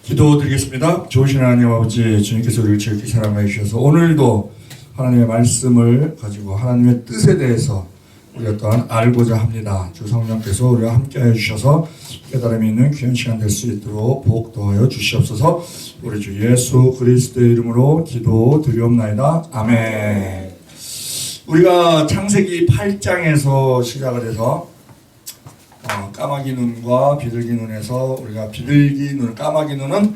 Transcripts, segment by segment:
기도드리겠습니다. 좋으신 하나님 아버지, 주님께서 우리를 지극히 사랑해 주셔서 오늘도 하나님의 말씀을 가지고 하나님의 뜻에 대해서 우리가 또한 알고자 합니다. 주 성령께서 우리와 함께하여 주셔서 깨달음이 있는 귀한 시간 될 수 있도록 복도하여 주시옵소서. 우리 주 예수 그리스도의 이름으로 기도드리옵나이다. 아멘. 우리가 창세기 8장에서 시작을 해서 까마귀 눈과 비둘기 눈에서 우리가 비둘기 눈, 까마귀 눈은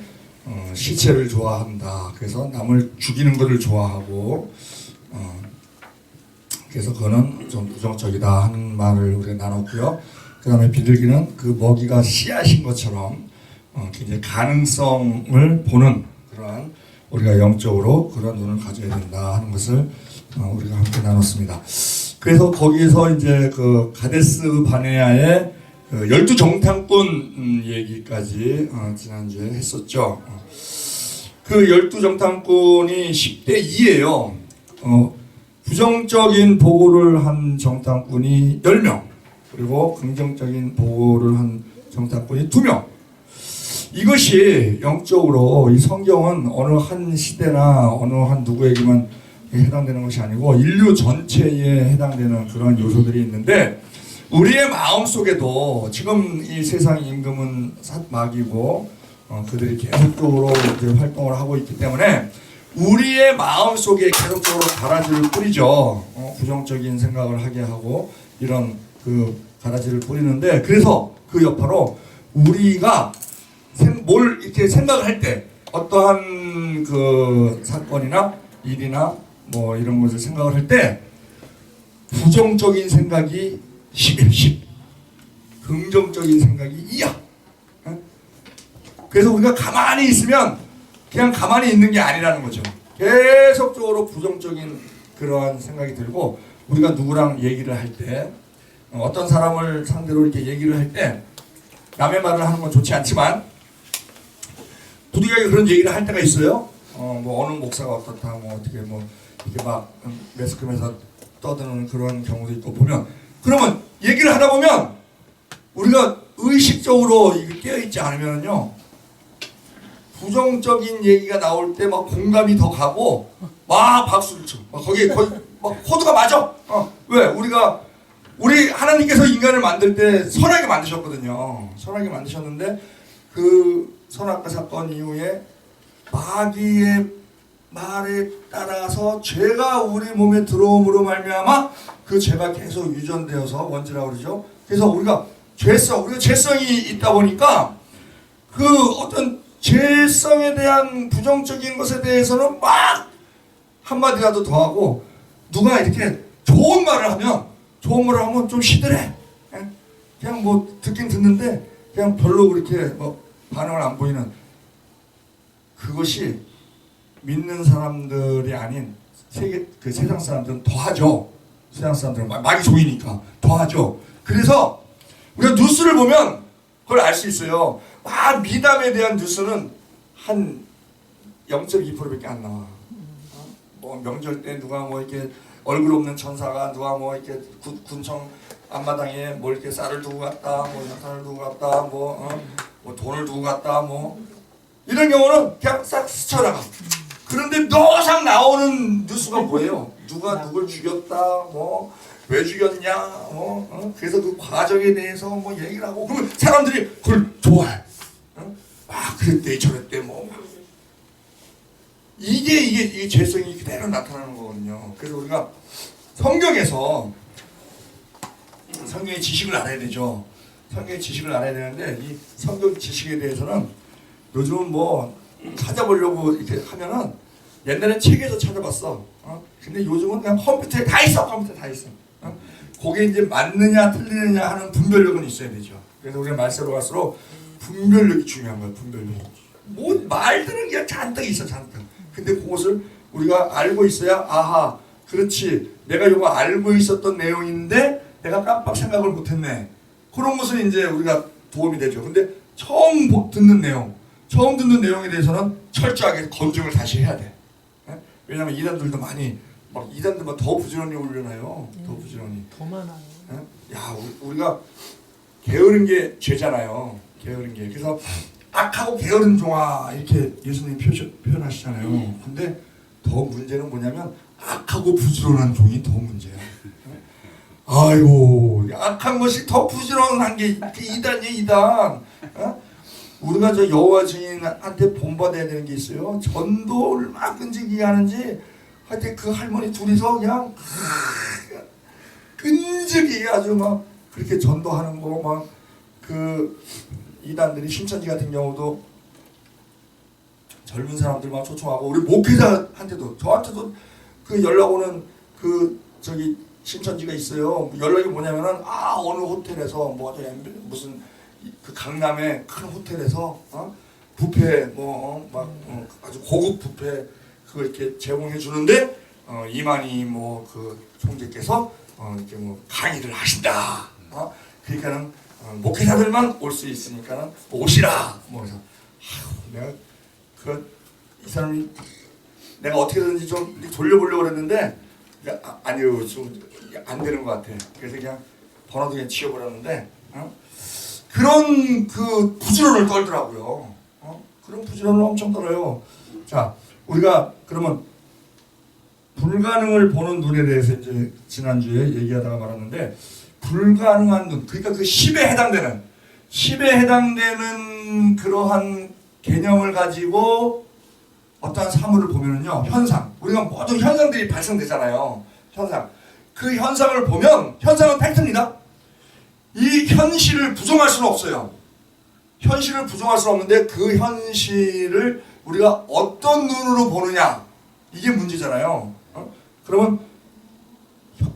시체를 좋아한다. 그래서 남을 죽이는 것을 좋아하고 그래서 그거는 좀 부정적이다 하는 말을 우리가 나눴고요. 그 다음에 비둘기는 그 먹이가 씨앗인 것처럼 굉장히 가능성을 보는 그러한 우리가 영적으로 그런 눈을 가져야 된다 하는 것을 우리가 함께 나눴습니다. 그래서 거기에서 이제 그 가데스 바네아의 12정탐꾼 얘기까지 지난주에 했었죠. 그 12정탐꾼이 10대 2예요. 부정적인 보고를 한 정탐꾼이 10명, 그리고 긍정적인 보고를 한 정탐꾼이 2명. 이것이 영적으로 이 성경은 어느 한 시대나 어느 한 누구에게만 해당되는 것이 아니고 인류 전체에 해당되는 그런 요소들이 있는데, 우리의 마음 속에도 지금 이 세상 임금은 마귀고 그들이 계속적으로 이제 활동을 하고 있기 때문에 우리의 마음 속에 계속적으로 가라지를 뿌리죠. 부정적인 생각을 하게 하고 이런 그 가라지를 뿌리는데, 그래서 그 여파로 우리가 뭘 이렇게 생각을 할 때 어떠한 그 사건이나 일이나 뭐 이런 것을 생각을 할 때 부정적인 생각이 10이야, 10. 긍정적인 생각이 2야. 그래서 우리가 가만히 있으면 그냥 가만히 있는 게 아니라는 거죠. 계속적으로 부정적인 그러한 생각이 들고, 우리가 누구랑 얘기를 할 때, 어떤 사람을 상대로 이렇게 얘기를 할 때 남의 말을 하는 건 좋지 않지만 부득이하게 그런 얘기를 할 때가 있어요. 뭐 어느 목사가 어떻다, 뭐 어떻게 뭐 이렇게 막 매스컴에서 떠드는 그런 경우도 있고 보면, 그러면 얘기를 하다 보면 우리가 의식적으로 깨어있지 않으면요, 부정적인 얘기가 나올 때 막 공감이 더 가고 막 박수를 쳐. 막 거기 막 코드가 맞아. 왜? 우리 하나님께서 인간을 만들 때 선하게 만드셨거든요. 선하게 만드셨는데 그 선악과 사건 이후에 마귀의 말에 따라서 죄가 우리 몸에 들어옴으로 말미암아 그 죄가 계속 유전되어서 원죄라고 그러죠. 그래서 우리가 죄성이 있다 보니까 그 어떤 죄성에 대한 부정적인 것에 대해서는 막 한마디라도 더 하고, 누가 이렇게 좋은 말을 하면 좀 시들해. 그냥 뭐 듣긴 듣는데 그냥 별로 그렇게 뭐 반응을 안 보이는, 그것이 믿는 사람들이 아닌 그 세상 사람들은 더 하죠. 세상 사람들은 마귀 종이니까 더 하죠. 그래서 우리가 뉴스를 보면 그걸 알 수 있어요. 미담에 대한 뉴스는 한 0.2%밖에 안 나와. 뭐 명절 때 누가 뭐 이렇게 얼굴 없는 천사가 누가 뭐 이렇게 군청 앞마당에 뭐 이렇게 쌀을 두고 갔다, 뭐 양산을 두고 갔다, 뭐 돈을 두고 갔다, 뭐 이런 경우는 그냥 싹 스쳐나가. 그런데 항상 나오는 뉴스가 뭐예요? 누가 누굴 죽였다, 뭐 왜 죽였냐, 그래서 그 과정에 대해서 뭐 얘기를 하고, 그러면 사람들이 그걸 좋아해. 그랬대, 저랬대, 뭐. 이게 죄성이 그대로 나타나는 거거든요. 그래서 우리가 성경의 지식을 알아야 되죠. 성경의 지식을 알아야 되는데, 이 성경 지식에 대해서는 요즘은 뭐 찾아보려고 이렇게 하면은, 옛날엔 책에서 찾아봤어. 근데 요즘은 그냥 컴퓨터에 다 있어. 그게 이제 맞느냐 틀리느냐 하는 분별력은 있어야 되죠. 그래서 우리가 말세로 갈수록 분별력이 중요한 거예요. 분별력. 뭐 말들은 그냥 잔뜩 있어, 잔뜩. 근데 그것을 우리가 알고 있어야, 아하, 그렇지, 내가 이거 알고 있었던 내용인데 내가 깜빡 생각을 못했네. 그런 것은 이제 우리가 도움이 되죠. 근데 처음 듣는 내용에 대해서는 철저하게 검증을 다시 해야 돼. 왜냐하면 이단들도 이단들만 더 부지런히 올려놔요. 더 부지런히. 더 많아요. 야, 우리가 게으른 게 죄잖아요. 게으른 게. 그래서 악하고 게으른 종아 이렇게 예수님이 표현하시잖아요. 근데 더 문제는 뭐냐면 악하고 부지런한 종이 더 문제야. 아이고 악한 것이 더 부지런한 게 이단이에요. 이단. 우리가 저 여호와 증인한테 본받아야 되는 게 있어요. 전도를 막 끈질기게 하는지 하여튼 그 할머니 둘이서 그냥 끈질기게 아주 막 그렇게 전도하는 거 막 그 이단들이 신천지 같은 경우도 젊은 사람들만 초청하고 우리 목회자한테도 저한테도 그 연락 오는 그 저기 신천지가 있어요. 연락이 뭐냐면은 어느 호텔에서 뭐 무슨 그 강남의 큰 호텔에서 뷔페 막 아주 고급 뷔페 그거 이렇게 제공해 주는데 이만희 뭐 그 총재께서 이렇게 뭐 강의를 하신다. 그러니까는 목회자들만 올 수 있으니까는 오시라. 뭐 그래서 내가 이 사람이 내가 어떻게든지 좀 돌려보려고 그랬는데 아니요 좀 안 되는 것 같아. 그래서 그냥 번호도 그냥 지워버렸는데 그런 그 부지런을 떨더라고요. 그런 부지런을 엄청 떨어요. 자 우리가 그러면 불가능을 보는 눈에 대해서 이제 지난주에 얘기하다가 말았는데 불가능한 눈 그러니까 그 10에 해당되는 그러한 개념을 가지고 어떠한 사물을 보면은요 현상 우리가 모든 현상들이 발생되잖아요. 현상 그 현상을 보면 현상은 팩트입니다. 이 현실을 부정할 수는 없어요. 현실을 부정할 수는 없는데 그 현실을 우리가 어떤 눈으로 보느냐 이게 문제잖아요. 그러면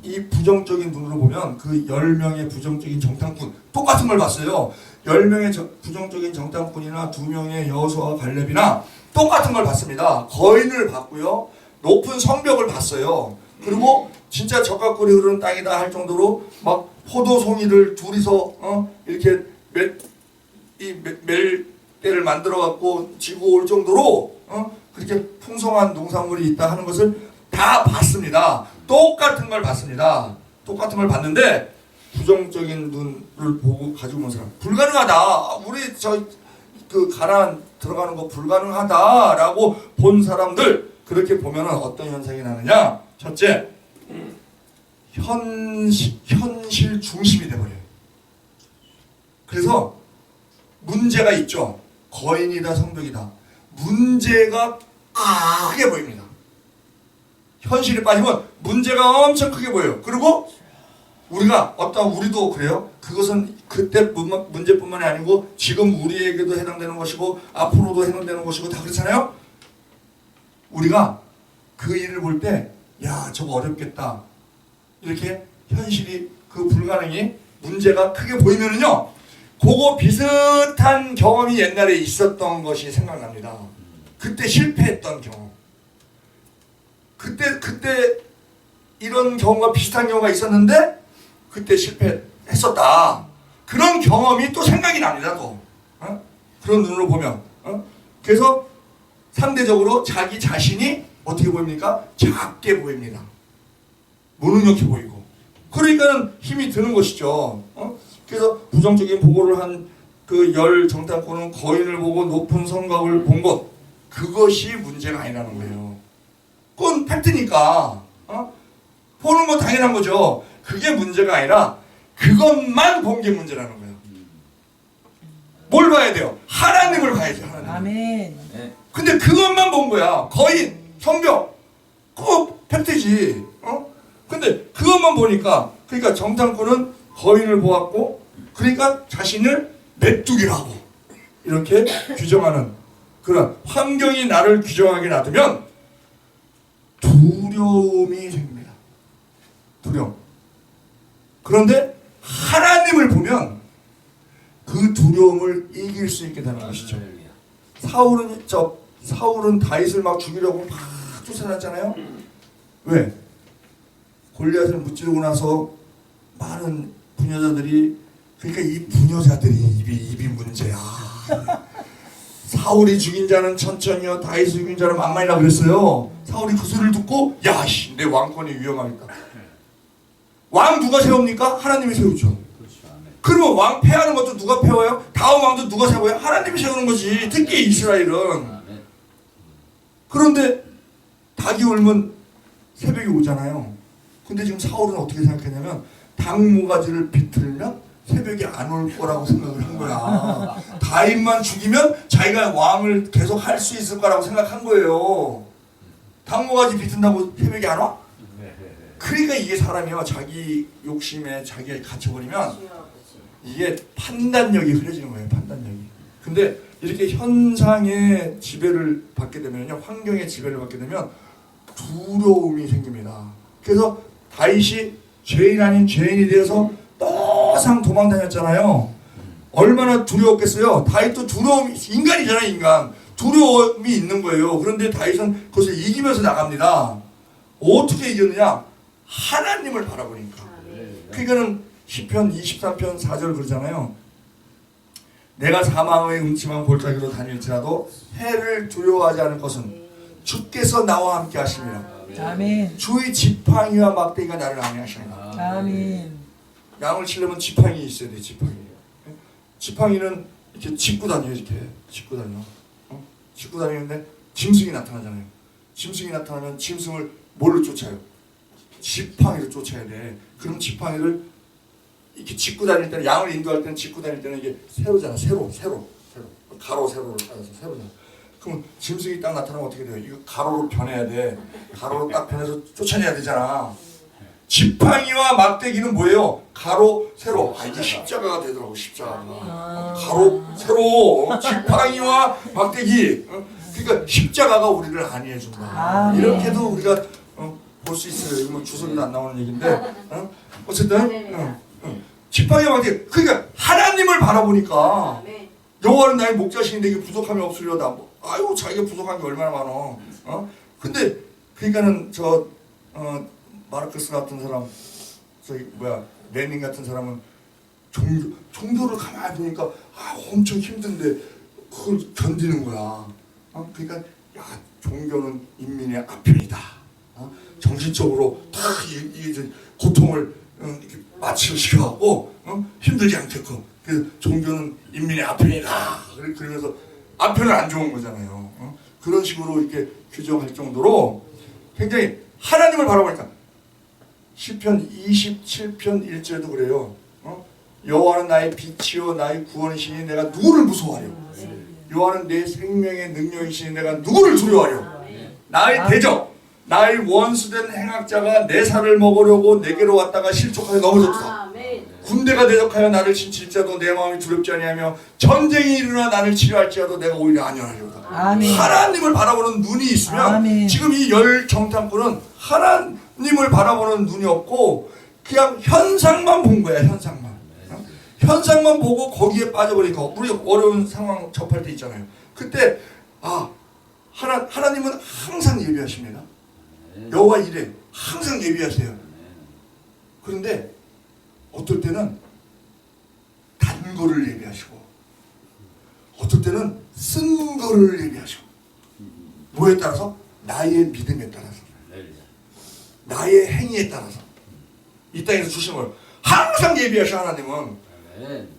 이 부정적인 눈으로 보면 그 10명의 부정적인 정탐꾼 똑같은 걸 봤어요. 10명의 부정적인 정탐꾼이나 2명의 여호수아와 갈렙이나 똑같은 걸 봤습니다. 거인을 봤고요. 높은 성벽을 봤어요. 그리고 진짜 적각골이 흐르는 땅이다 할 정도로 막 포도송이를 둘이서 이렇게 멜대를 만들어 갖고 지고 올 정도로 그렇게 풍성한 농산물이 있다 하는 것을 다 봤습니다. 똑같은 걸 봤습니다. 똑같은 걸 봤는데 부정적인 눈을 보고 가지고 온 사람 불가능하다. 우리 그 가나안 들어가는 거 불가능하다라고 본 사람들 그렇게 보면은 어떤 현상이 나느냐? 첫째, 현실 중심이 돼버려요. 그래서 문제가 있죠. 거인이다 성벽이다. 문제가 크게 보입니다. 현실에 빠지면 문제가 엄청 크게 보여요. 그리고 우리도 그래요. 그것은 그때 문제뿐만이 아니고 지금 우리에게도 해당되는 것이고 앞으로도 해당되는 것이고 다 그렇잖아요. 우리가 그 일을 볼 때 야 저거 어렵겠다 이렇게 현실이 그 불가능이 문제가 크게 보이면은요 그거 비슷한 경험이 옛날에 있었던 것이 생각납니다. 그때 실패했던 경험. 그때 이런 경우가 비슷한 경우가 있었는데 그때 실패했었다. 그런 경험이 또 생각이 납니다. 또 그런 눈으로 보면 그래서 상대적으로 자기 자신이 어떻게 보입니까? 작게 보입니다. 무능력해 보이고 그러니까는 힘이 드는 것이죠. 그래서 부정적인 보고를 한 그 10 정탐꾼은 거인을 보고 높은 성곽을 본 것 그것이 문제가 아니라는 거예요. 그건 팩트니까 보는 거 당연한 거죠. 그게 문제가 아니라 그것만 본 게 문제라는 거예요. 뭘 봐야 돼요? 하나님을 봐야죠. 하나님. 아멘. 근데 그것만 본 거야. 거인, 성벽 그거 팩트지. 근데 그것만 보니까 그러니까 정탐꾼은 거인을 보았고 그러니까 자신을 메뚜기라고 이렇게 규정하는 그런 환경이 나를 규정하게 놔두면 두려움이 생깁니다. 두려움. 그런데 하나님을 보면 그 두려움을 이길 수 있게 되는 것이죠. 사울은 다윗을 막 죽이려고 막 쫓아났잖아요. 왜? 골리앗을 무찌르고 나서 많은 부녀자들이 그러니까 이 부녀자들이 입이 문제야. 사울이 죽인 자는 천천히요 다윗이 죽인 자는 만만이라고 그랬어요. 사울이 그 소리를 듣고 야씨 내 왕권이 위험하겠다. 왕 누가 세웁니까? 하나님이 세우죠. 그러면 왕 패하는 것도 누가 패워요? 다음 왕도 누가 세워요? 하나님이 세우는 거지. 특히 이스라엘은. 그런데 닭이 울면 새벽이 오잖아요. 근데 지금 사울은 어떻게 생각했냐면 닭 모가지를 비틀면 새벽이 안 올 거라고 생각을 한 거야. 다윗만 죽이면 자기가 왕을 계속 할 수 있을 거라고 생각한 거예요. 닭 모가지 비튼다고 새벽이 안 와? 그러니까 이게 사람이요, 자기 욕심에 자기가 갇혀버리면 이게 판단력이 흐려지는 거예요. 판단력이. 근데 이렇게 현상의 지배를 받게 되면요, 환경의 지배를 받게 되면 두려움이 생깁니다. 그래서 다윗이 죄인 아닌 죄인이 되어서 떠상 도망 다녔잖아요. 얼마나 두려웠겠어요. 다윗도 두려움이, 인간이잖아요. 인간 두려움이 있는 거예요. 그런데 다윗은 그것을 이기면서 나갑니다. 어떻게 이겼느냐? 하나님을 바라보니까. 그러니까는 시편 23편 4절 그러잖아요. 내가 사망의 음침한 골짜기로 다닐지라도 해를 두려워하지 않을 것은 주께서 나와 함께 하심이라. 아멘. 주의 지팡이와 막대기가 나를 안위하시니라. 아멘. 양을 치려면 지팡이 있어야 돼. 지팡이. 지팡이는 이렇게 짚고 다녀요. 이렇게 짚고 다녀. 짚고 다니는데 짐승이 나타나잖아요. 짐승이 나타나면 짐승을 뭘로 쫓아요? 지팡이로 쫓아야 돼. 그럼 지팡이를 이렇게 짚고 다닐 때는, 양을 인도할 때는, 짚고 다닐 때는 이게 세로잖아. 세로. 가로 세로를 따라서 세로잖아. 그럼 짐승이 딱 나타나면 어떻게 돼요? 이거 가로로 변해야 돼. 가로로 딱 변해서 쫓아내야 되잖아. 지팡이와 막대기는 뭐예요? 가로, 세로. 이게 십자가가 되더라고. 십자가가. 가로, 세로. 지팡이와 막대기. 그러니까 십자가가 우리를 안위해 준다. 이렇게도 우리가 볼 수 있어요. 이거 뭐 주소리도 안 나오는 얘기인데, 어쨌든 지팡이와 막대기. 그러니까 하나님을 바라보니까 여호와는 나의 목자신인데 이게 부족함이 없으려다. 아유, 자기가 부족한 게 얼마나 많어. 근데 그러니까는 마르크스 같은 사람, 레닌 같은 사람은 종교를 가만히 보니까 엄청 힘든데 그걸 견디는 거야. 그러니까 종교는 인민의 아편이다. 정신적으로 다 이 고통을 이렇게 마취를 시켜갖고 힘들지 않게끔. 그래서 종교는 인민의 아편이다. 그러면서 아편은 안 좋은 거잖아요. 그런 식으로 이렇게 규정할 정도로 굉장히 하나님을 바라보니까. 시편 27편 1절도 그래요. 여호와는 나의 빛이요 나의 구원이시니 내가 누구를 무서워하려? 여호와는 내 생명의 능력이시니 내가 누구를 두려워하려? 나의 대적, 나의 원수된 행악자가 내 살을 먹으려고 내게로 왔다가 실족하여 넘어졌다. 군대가 대적하여 나를 진칠지라도 내 마음이 두렵지 아니하며 전쟁이 일어나 나를 치료할지라도 내가 오히려 안녕하려다. 하나님을 바라보는 눈이 있으면 아멘. 지금 이 열 정탐꾼은 하나님을 바라보는 눈이 없고 그냥 현상만 본 거야. 현상만 보고 거기에 빠져버리니까 우리 어려운 상황 접할 때 있잖아요. 그때 하나님은 항상 예비하십니다. 여호와 이래 항상 예비하세요. 그런데 어떨 때는 단 거를 예비하시고 어떨 때는 쓴 거를 예비하시고 뭐에 따라서? 나의 믿음에 따라서 나의 행위에 따라서 이 땅에서 주신 걸 항상 예비하셔 하나님은.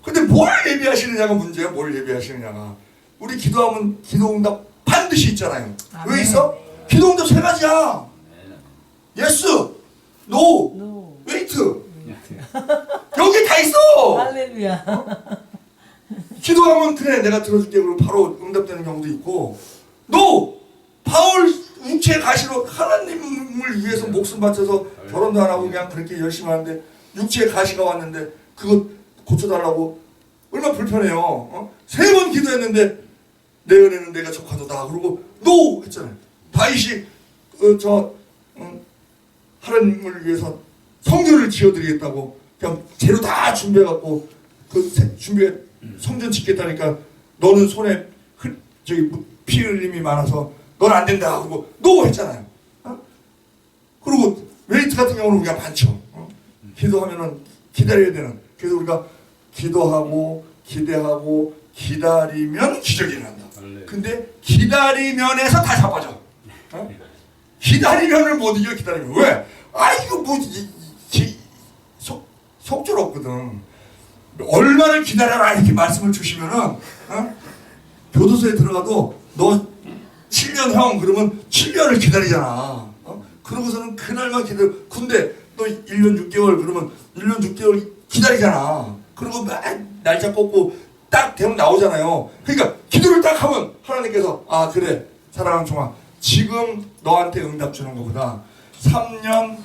근데 뭘 예비하시느냐가 문제야. 뭘 예비하시느냐가. 우리 기도하면 기도응답 반드시 있잖아요. 왜 있어? 기도응답 세 가지야. 예스, 노, 웨이트. 여기 다 있어. 할렐루야. 기도하면 그래 내가 들어줄게 그러고 바로 응답되는 경우도 있고, 너 바울 육체 가시로 하나님을 위해서 목숨 바쳐서 결혼도 안 하고 그냥 그렇게 열심히 하는데 육체의 가시가 왔는데 그거 고쳐달라고 얼마나 불편해요. 3번 기도했는데 내 은혜는 내가 족하도다 그러고 노 했잖아요. 다윗이 하나님을 위해서 성전을 지어드리겠다고 그냥 재료 다 준비해갖고 준비해 성전 짓겠다니까 너는 손에 피 흘림이 많아서 넌 안 된다 하고 노 했잖아요. 그리고 웨이트 같은 경우는 우리가 많죠. 기도하면은 기다려야 되는. 그래서 우리가 기도하고 기대하고 기다리면 기적이 일어난다. 근데 기다리면에서 다 자빠져. 기다리면을 못 이겨. 기다리면 왜? 이거 뭐 속절 없거든. 얼마를 기다려라 이렇게 말씀을 주시면은 교도소에 들어가도 너 7년 형 그러면 7년을 기다리잖아. 그러고서는 그날만 기다려. 근데 너 1년 6개월 그러면 1년 6개월 기다리잖아. 그리고 막 날짜 꽂고 딱 되면 나오잖아요. 그러니까 기도를 딱 하면 하나님께서 아 그래 사랑하는 종아 지금 너한테 응답 주는 것보다 3년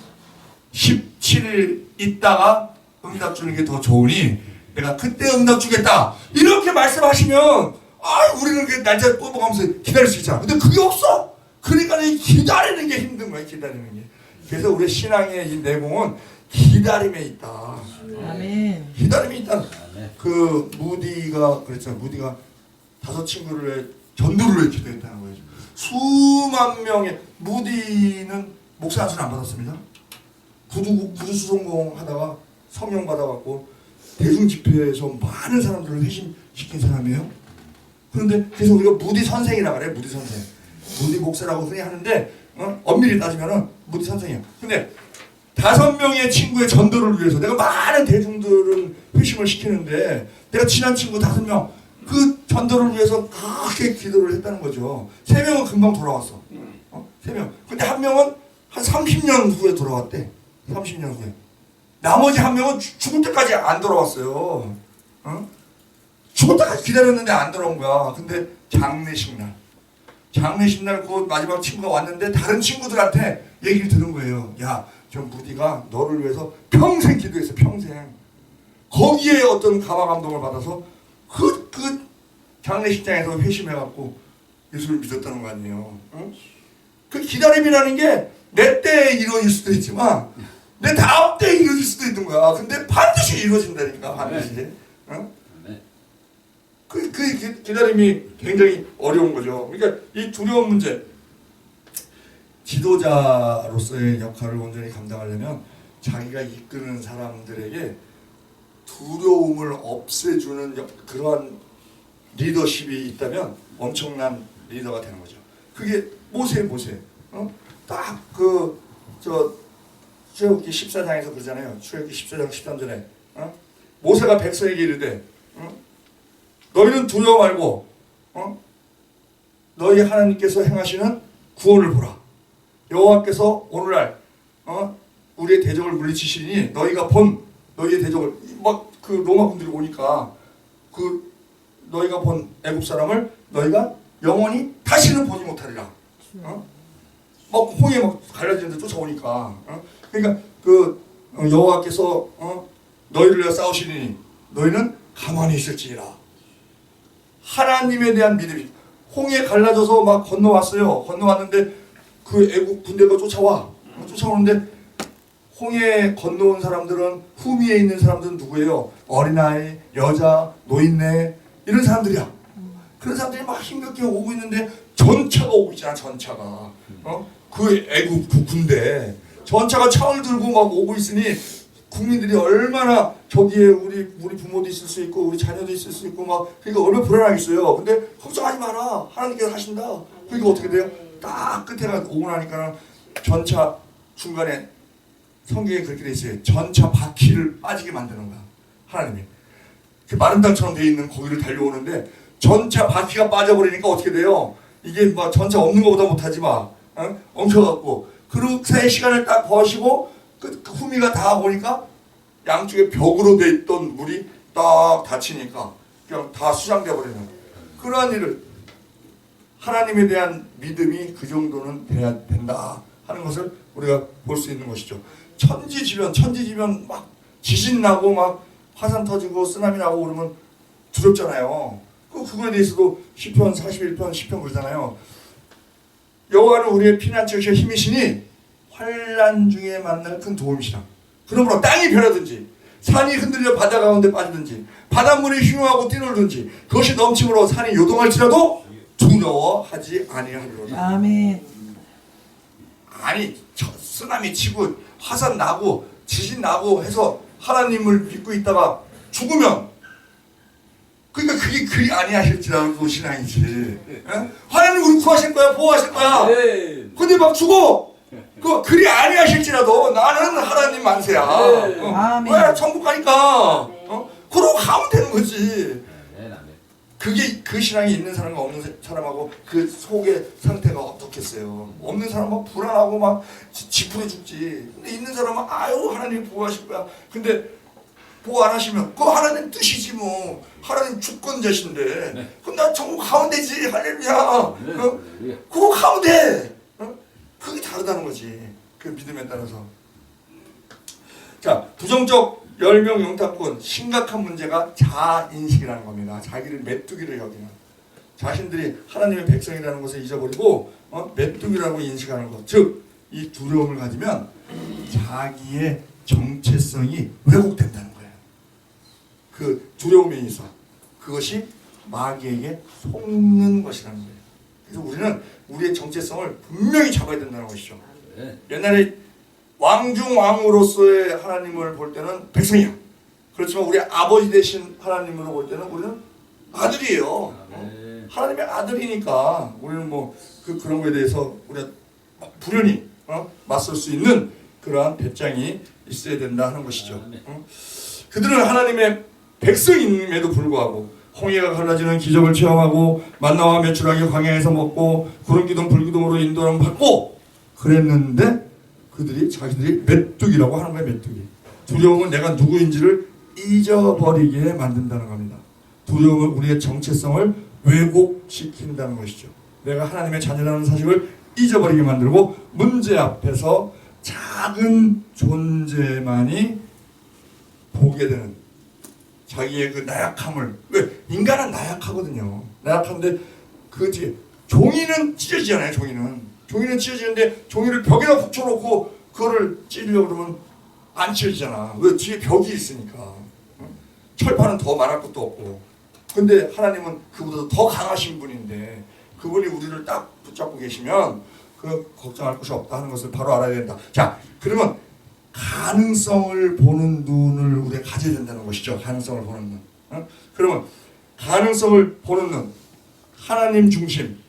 17일 있다가 응답 주는 게 더 좋으니 내가 그때 응답 주겠다 이렇게 말씀하시면 우리는 그 날짜 뽑아가면서 기다릴 수 있잖아. 근데 그게 없어. 그러니까 이 기다리는 게 힘든 거야. 기다리는 게. 그래서 우리 신앙의 이 내공은 기다림에 있다. 아멘. 기다림에 있다. 그 무디가 그랬잖아. 무디가 5 친구를 전도를 왜 기도했다는 거예요. 수만 명의 무디는 목사 안수는 안 받았습니다. 구두 수송공 하다가 성령 받아갖고 대중 집회에서 많은 사람들을 회심시킨 사람이에요. 그런데 그래서 우리가 무디 선생이라 그래. 무디 선생. 무디 목사라고 흔히 하는데 엄밀히 따지면은 무디 선생이야. 근데 5명의 친구의 전도를 위해서 내가 많은 대중들은 회심을 시키는데 내가 친한 친구 5명 그 전도를 위해서 그렇게 기도를 했다는 거죠. 3명은 금방 돌아왔어. 3명. 근데 1명은 한 30년 후에 돌아왔대. 30년 후에. 나머지 1명은 죽을 때까지 안 돌아왔어요. 죽을 때까지 기다렸는데 안 돌아온 거야. 근데 장례식 날 그 마지막 친구가 왔는데 다른 친구들한테 얘기를 들은 거예요. 야, 저 무디가 너를 위해서 평생 기도했어. 평생. 거기에 어떤 감화 감동을 받아서 그 장례식장에서 회심해갖고 예수를 믿었다는 거 아니에요. 그 기다림이라는 게 내 때 이루어질 수도 있지만 내 다음 때 이루어질 수도 있는 거야. 근데 반드시 이루어진다니까. 반드시. 그 기다림이 굉장히 어려운 거죠. 그러니까 이 두려운 문제, 지도자로서의 역할을 온전히 감당하려면 자기가 이끄는 사람들에게 두려움을 없애주는 그러한 리더십이 있다면 엄청난 리더가 되는 거죠. 그게 모세. 딱 출애굽기 14장에서 그러잖아요. 출애굽기 14장 13절에 모세가 백성에게 이르되 너희는 두려워 말고 너희 하나님께서 행하시는 구원을 보라. 여호와께서 오늘날 우리의 대적을 물리치시니 너희가 본 너희의 대적을 막 그 로마 군들이 오니까 그 너희가 본 애굽 사람을 너희가 영원히 다시는 보지 못하리라. 막 홍해 막 갈라지는데 쫓아오니까 그러니까 그 여호와께서 너희를 위하여 싸우시니 너희는 가만히 있을지니라. 하나님에 대한 믿음이 홍해 갈라져서 막 건너왔어요. 건너왔는데 그 애국 군대가 쫓아오는데 홍해 건너온 사람들은 후미에 있는 사람들은 누구예요? 어린아이, 여자, 노인네 이런 사람들이야. 그런 사람들이 막 힘겹게 오고 있는데 전차가 오고 있잖아. 전차가 그 애국 그 군대 전차가 창을 들고 막 오고 있으니 국민들이 얼마나 저기에 우리 부모도 있을 수 있고 우리 자녀도 있을 수 있고 막 그러니까 얼마나 불안하겠어요. 근데 걱정하지 마라. 하나님께서 하신다. 그러니까 어떻게 돼요? 딱 끝에가 오고 나니까 전차 중간에 성경에 그렇게 돼 있어요. 전차 바퀴를 빠지게 만드는 거야. 하나님이. 그 마른 땅처럼 돼 있는 거기를 달려오는데 전차 바퀴가 빠져버리니까 어떻게 돼요? 이게 막 전차 없는 것보다 못하지 막 엉켜갖고 그 사이 시간을 딱 버시고 그 후미가 다 오니까 양쪽에 벽으로 돼 있던 물이 딱 닫히니까 그냥 다 수장돼 버리는 그러한 일을 하나님에 대한 믿음이 그 정도는 돼야 된다 하는 것을 우리가 볼 수 있는 것이죠. 천지지변 막 지진 나고 막 화산 터지고 쓰나미 나고 그러면 두렵잖아요. 그거에 대해서도 시편 41편 시편 그러잖아요. 여호와는 우리의 피난처이시여 힘이시니 환난 중에 만날 큰 도움이시라. 그러므로 땅이 변하든지 산이 흔들려 바다 가운데 빠지든지 바닷물이 흉하고 뛰놀든지 그것이 넘침으로 산이 요동할지라도 두려워하지 아니하리로다. 아멘. 아니 쓰나미 치고 화산 나고 지진 나고 해서 하나님을 믿고 있다가 죽으면 그러니까 그게 그리 아니하실지라도 신앙이지. 하나님 우리 구하실 거야 보호하실 거야. 근데 막 죽어. 그리 아니하실지라도 나는 하나님 만세야. 아멘. 왜 천국 가니까. 그러고 가면 되는 거지. 아멘. 그게 그 신앙이 있는 사람과 없는 사람하고 그 속의 상태가 어떻겠어요. 없는 사람은 불안하고 막 지푸려 죽지. 근데 있는 사람은 아유 하나님이 보호하실 거야. 근데 보호 안 하시면 그거 하나님 뜻이지 뭐. 하나님 주권자신데 네. 그럼 나 천국 가면 되지. 할렐루야. 네. 그거 가면 돼. 그게 다르다는 거지. 그 믿음에 따라서. 자, 부정적 열명 영탁권 심각한 문제가 자인식이라는 겁니다. 자기를 메뚜기를 여기는, 자신들이 하나님의 백성이라는 것을 잊어버리고 메뚜기라고 인식하는 것. 즉, 이 두려움을 가지면 자기의 정체성이 왜곡된다는 거예요. 그 두려움에 있어 그것이 마귀에게 속는 것이라는 거예요. 그래서 우리는 우리의 정체성을 분명히 잡아야 된다는 것이죠. 옛날에 왕중왕으로서의 하나님을 볼 때는 백성이야. 그렇지만 우리 아버지 되신 하나님으로 볼 때는 우리는 아들이에요. 하나님의 아들이니까 우리는 뭐 그런 거에 대해서 우리가 불연히 맞설 수 있는 그러한 배짱이 있어야 된다 하는 것이죠. 그들은 하나님의 백성임에도 불구하고 홍해가 갈라지는 기적을 체험하고 만나와 메추라기 광야에서 먹고 구름기둥 불기둥으로 인도를 받고 그랬는데 그들이 자기들이 메뚜기라고 하는 거예요. 메뚜기. 두려움은 내가 누구인지를 잊어버리게 만든다는 겁니다. 두려움은 우리의 정체성을 왜곡시킨다는 것이죠. 내가 하나님의 자녀라는 사실을 잊어버리게 만들고 문제 앞에서 작은 존재만이 보게 되는 자기의 그 나약함을. 왜? 인간은 나약하거든요. 나약한데 그지 종이는 찢어지잖아요. 종이는 찢어지는데 종이를 벽에다 붙여놓고 그거를 찌르려고 그러면 안 찢어지잖아. 왜? 뒤에 벽이 있으니까. 철판은 더 말할 것도 없고. 근데 하나님은 그보다 더 강하신 분인데 그분이 우리를 딱 붙잡고 계시면 그 걱정할 것이 없다 하는 것을 바로 알아야 된다. 자, 그러면 가능성을 보는 눈을 우리가 가져야 된다는 것이죠. 가능성을 보는 눈. 그러면 가능성을 보는 눈, 하나님 중심,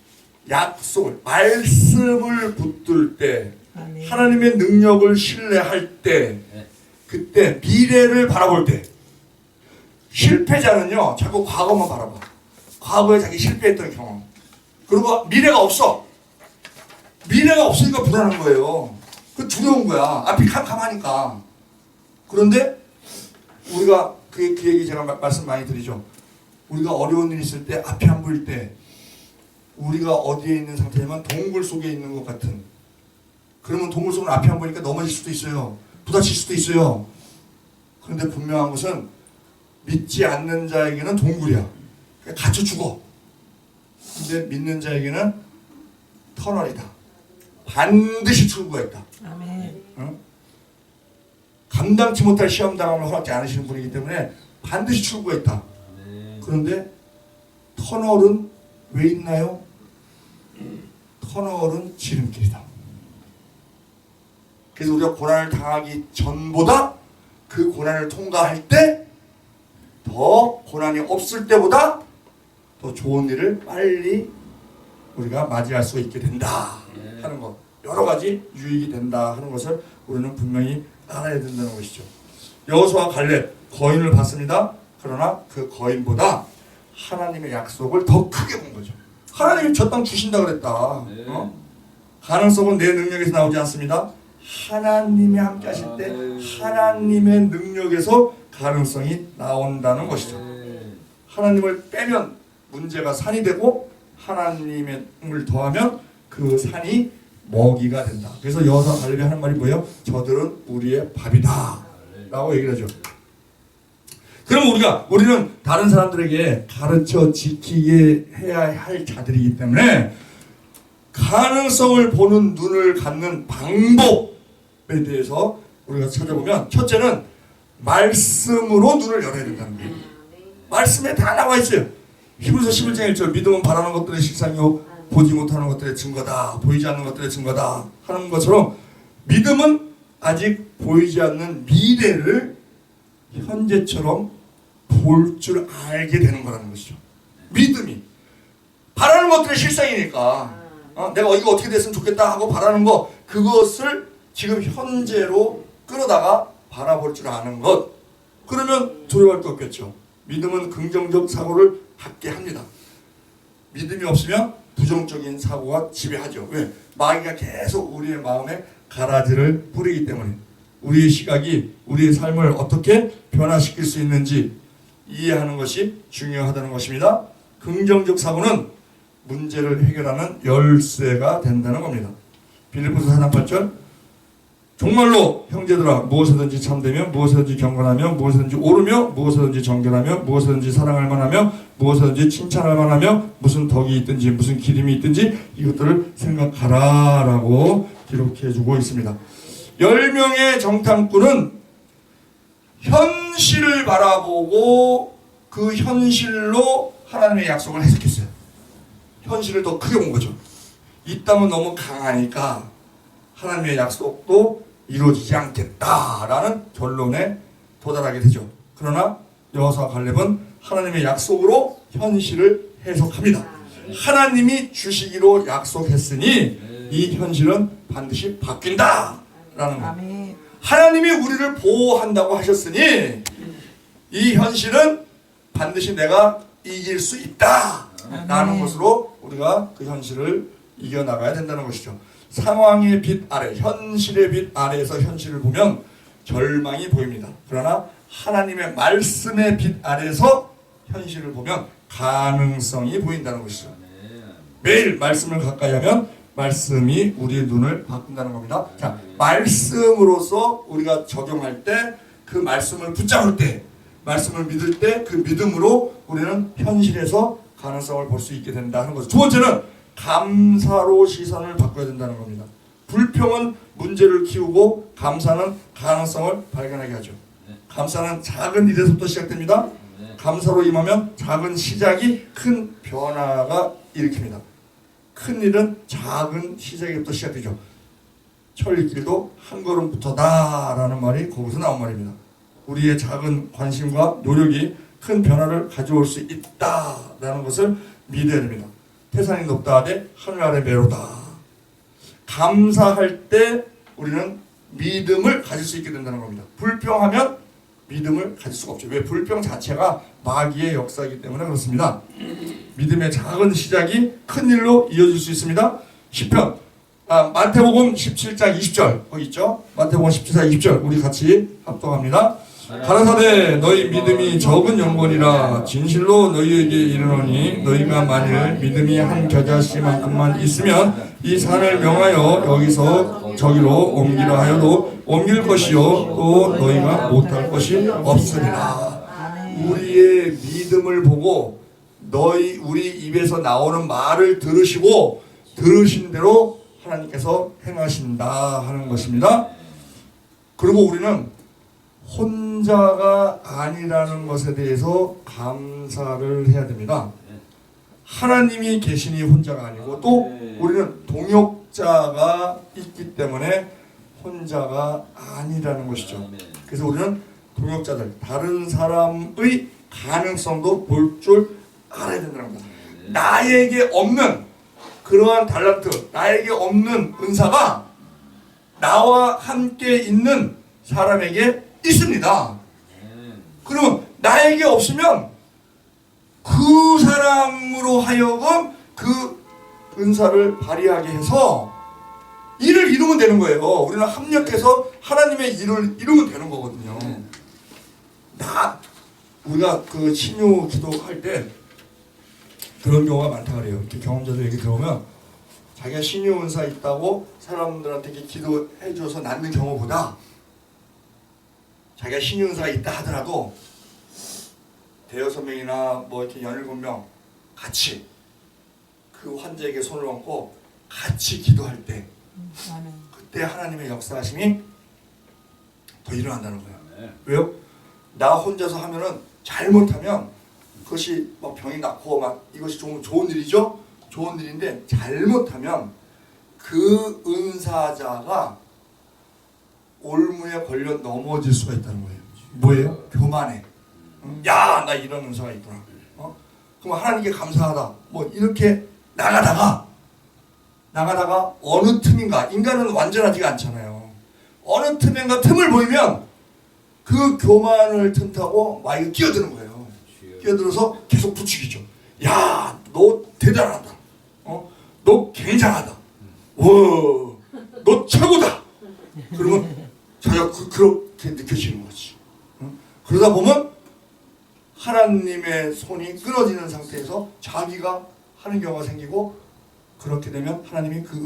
약속을, 말씀을 붙들 때, 하나님의 능력을 신뢰할 때, 그때 미래를 바라볼 때, 실패자는요 자꾸 과거만 바라봐. 과거에 자기 실패했던 경험. 그리고 미래가 없어. 미래가 없으니까 불안한 거예요. 그 두려운 거야. 앞이 캄캄하니까. 그런데 우리가 그 얘기 제가 말씀 많이 드리죠. 우리가 어려운 일 있을 때 앞이 안 보일 때 우리가 어디에 있는 상태냐면 동굴 속에 있는 것 같은. 그러면 동굴 속은 앞이 안 보이니까 넘어질 수도 있어요. 부딪힐 수도 있어요. 그런데 분명한 것은 믿지 않는 자에게는 동굴이야. 갇혀 죽어. 근데 믿는 자에게는 터널이다. 반드시 출구가 있다. 아멘. 감당치 못할 시험 당함을 허락지 않으시는 분이기 때문에 반드시 출구가 있다. 그런데 터널은 왜 있나요? 터널은 지름길이다. 그래서 우리가 고난을 당하기 전보다 그 고난을 통과할 때 더 고난이 없을 때보다 더 좋은 일을 빨리 우리가 맞이할 수가 있게 된다 하는 것. 여러 가지 유익이 된다 하는 것을 우리는 분명히 알아야 된다는 것이죠. 여호수아와 갈렙 거인을 봤습니다. 그러나 그 거인보다 하나님의 약속을 더 크게 본 거죠. 하나님이 저 땅 주신다 그랬다. 가능성은 내 능력에서 나오지 않습니다. 하나님이 함께 하실 때 하나님의 능력에서 가능성이 나온다는 것이죠. 하나님을 빼면 문제가 산이 되고 하나님을 더하면 그 산이 먹이가 된다. 그래서 여호수아 갈렙이 하는 말이 뭐예요? 저들은 우리의 밥이다 라고 얘기를 하죠. 그럼 우리는 다른 사람들에게 가르쳐 지키게 해야 할 자들이기 때문에 가능성을 보는 눈을 갖는 방법에 대해서 우리가 찾아보면 첫째는 말씀으로 눈을 열어야 된다는 거예요. 말씀에 다 나와 있어요. 히브리서 11장 1절 믿음은 바라는 것들의 실상이요 보지 못하는 것들의 증거다. 보이지 않는 것들의 증거다 하는 것처럼 믿음은 아직 보이지 않는 미래를 현재처럼 볼 줄 알게 되는 거라는 것이죠. 믿음이 바라는 것들의 실상이니까 내가 이거 어떻게 됐으면 좋겠다 하고 바라는 거 그것을 지금 현재로 끌어다가 바라볼 줄 아는 것. 그러면 두려워할 게 없겠죠. 믿음은 긍정적 사고를 갖게 합니다. 믿음이 없으면 부정적인 사고가 지배하죠. 왜? 마귀가 계속 우리의 마음에 가라지를 뿌리기 때문에 우리의 시각이 우리의 삶을 어떻게 변화시킬 수 있는지 이해하는 것이 중요하다는 것입니다. 긍정적 사고는 문제를 해결하는 열쇠가 된다는 겁니다. 빌립보서 4장 8절 정말로 형제들아 무엇이든지 참되며 무엇이든지 경건하며 무엇이든지 옳으며 무엇이든지 정결하며 무엇이든지 사랑할 만하며 무엇이든지 칭찬할 만하며 무슨 덕이 있든지 무슨 기림이 있든지 이것들을 생각하라라고 기록해주고 있습니다. 10명의 정탐꾼은 현실을 바라보고 그 현실로 하나님의 약속을 해석했어요. 현실을 더 크게 본 거죠. 이 땅은 너무 강하니까 하나님의 약속도 이루어지지 않겠다라는 결론에 도달하게 되죠. 그러나 여호수아 갈렙은 하나님의 약속으로 현실을 해석합니다. 하나님이 주시기로 약속했으니 이 현실은 반드시 바뀐다라는 것. 하나님이 우리를 보호한다고 하셨으니 이 현실은 반드시 내가 이길 수 있다라는 것으로 우리가 그 현실을 이겨나가야 된다는 것이죠. 상황의 빛 아래, 현실의 빛 아래에서 현실을 보면 절망이 보입니다. 그러나 하나님의 말씀의 빛 아래에서 현실을 보면 가능성이 보인다는 것이죠. 매일 말씀을 가까이 하면 말씀이 우리의 눈을 바꾼다는 겁니다. 자, 말씀으로서 우리가 적용할 때, 그 말씀을 붙잡을 때, 말씀을 믿을 때 그 믿음으로 우리는 현실에서 가능성을 볼 수 있게 된다는 거죠. 두 번째는 감사로 시선을 바꿔야 된다는 겁니다. 불평은 문제를 키우고 감사는 가능성을 발견하게 하죠. 감사는 작은 일에서부터 시작됩니다. 감사로 임하면 작은 시작이 큰 변화가 일으킵니다. 큰 일은 작은 시작부터 시작되죠. 천리길도 한 걸음부터다라는 말이 거기서 나온 말입니다. 우리의 작은 관심과 노력이 큰 변화를 가져올 수 있다라는 것을 믿어야 됩니다. 태산이 높다 하되 하늘 아래 메로다. 감사할 때 우리는 믿음을 가질 수 있게 된다는 겁니다. 불평하면 믿음을 가질 수가 없죠. 왜? 불평 자체가 마귀의 역사이기 때문에 그렇습니다. 믿음의 작은 시작이 큰 일로 이어질 수 있습니다. 시편 마태복음 17장 20절 거기 있죠. 마태복음 17장 20절 우리 같이 합독합니다. 가라사대 너희 믿음이 적은 영혼이라 진실로 너희에게 이르노니 너희가 만일 믿음이 한 겨자씨만큼만 있으면 이 산을 명하여 여기서 저기로 옮기라 하여도 옮길 것이요 또 너희가 못할 것이 없으리라. 우리의 믿음을 보고 우리 입에서 나오는 말을 들으시고 들으신 대로 하나님께서 행하신다 하는 것입니다. 그리고 우리는 혼자가 아니라는 것에 대해서 감사를 해야 됩니다. 하나님이 계시니 혼자가 아니고 또 우리는 동역자가 있기 때문에 혼자가 아니라는 것이죠. 그래서 우리는 동역자들, 다른 사람의 가능성도 볼 줄 알아야 된다는 겁니다. 나에게 없는 그러한 달란트, 나에게 없는 은사가 나와 함께 있는 사람에게 있습니다. 그러면 나에게 없으면 그 사람으로 하여금 그 은사를 발휘하게 해서 일을 이루면 되는 거예요. 우리는 합력해서 하나님의 일을 이루면 되는 거거든요. 우리가 그 신유 기도할 때 그런 경우가 많다 그래요. 이렇게 경험자들 얘기 들어보면 자기가 신유 은사 있다고 사람들한테 이렇게 기도해줘서 낫는 경우보다 자기가 신유 은사가 있다 하더라도 대여섯 명이나 뭐 이렇게 17명 같이 그 환자에게 손을 얹고 같이 기도할 때 그때 하나님의 역사하심이 더 일어난다는 거예요. 왜요? 나 혼자서 하면은 잘못하면 그것이 막 병이 낫고 막 이것이 좋은 일이죠. 좋은 일인데 잘못하면 그 은사자가 올무에 걸려 넘어질 수가 있다는 거예요. 뭐예요? 교만해. 야, 나 이런 은사가 있구나. 그럼 하나님께 감사하다. 뭐 이렇게 나가다가 어느 틈인가, 인간은 완전하지가 않잖아요. 어느 틈인가 틈을 보이면 그 교만을 틈타고 마이가 끼어드는 거예요. 끼어들어서 계속 부추기죠. 야, 너 대단하다. 너 굉장하다. 와, 너 최고다. 그러면 자기가 그렇게 느껴지는 거지. 그러다 보면 하나님의 손이 끊어지는 상태에서 자기가 하는 경우가 생기고, 그렇게 되면 하나님이 그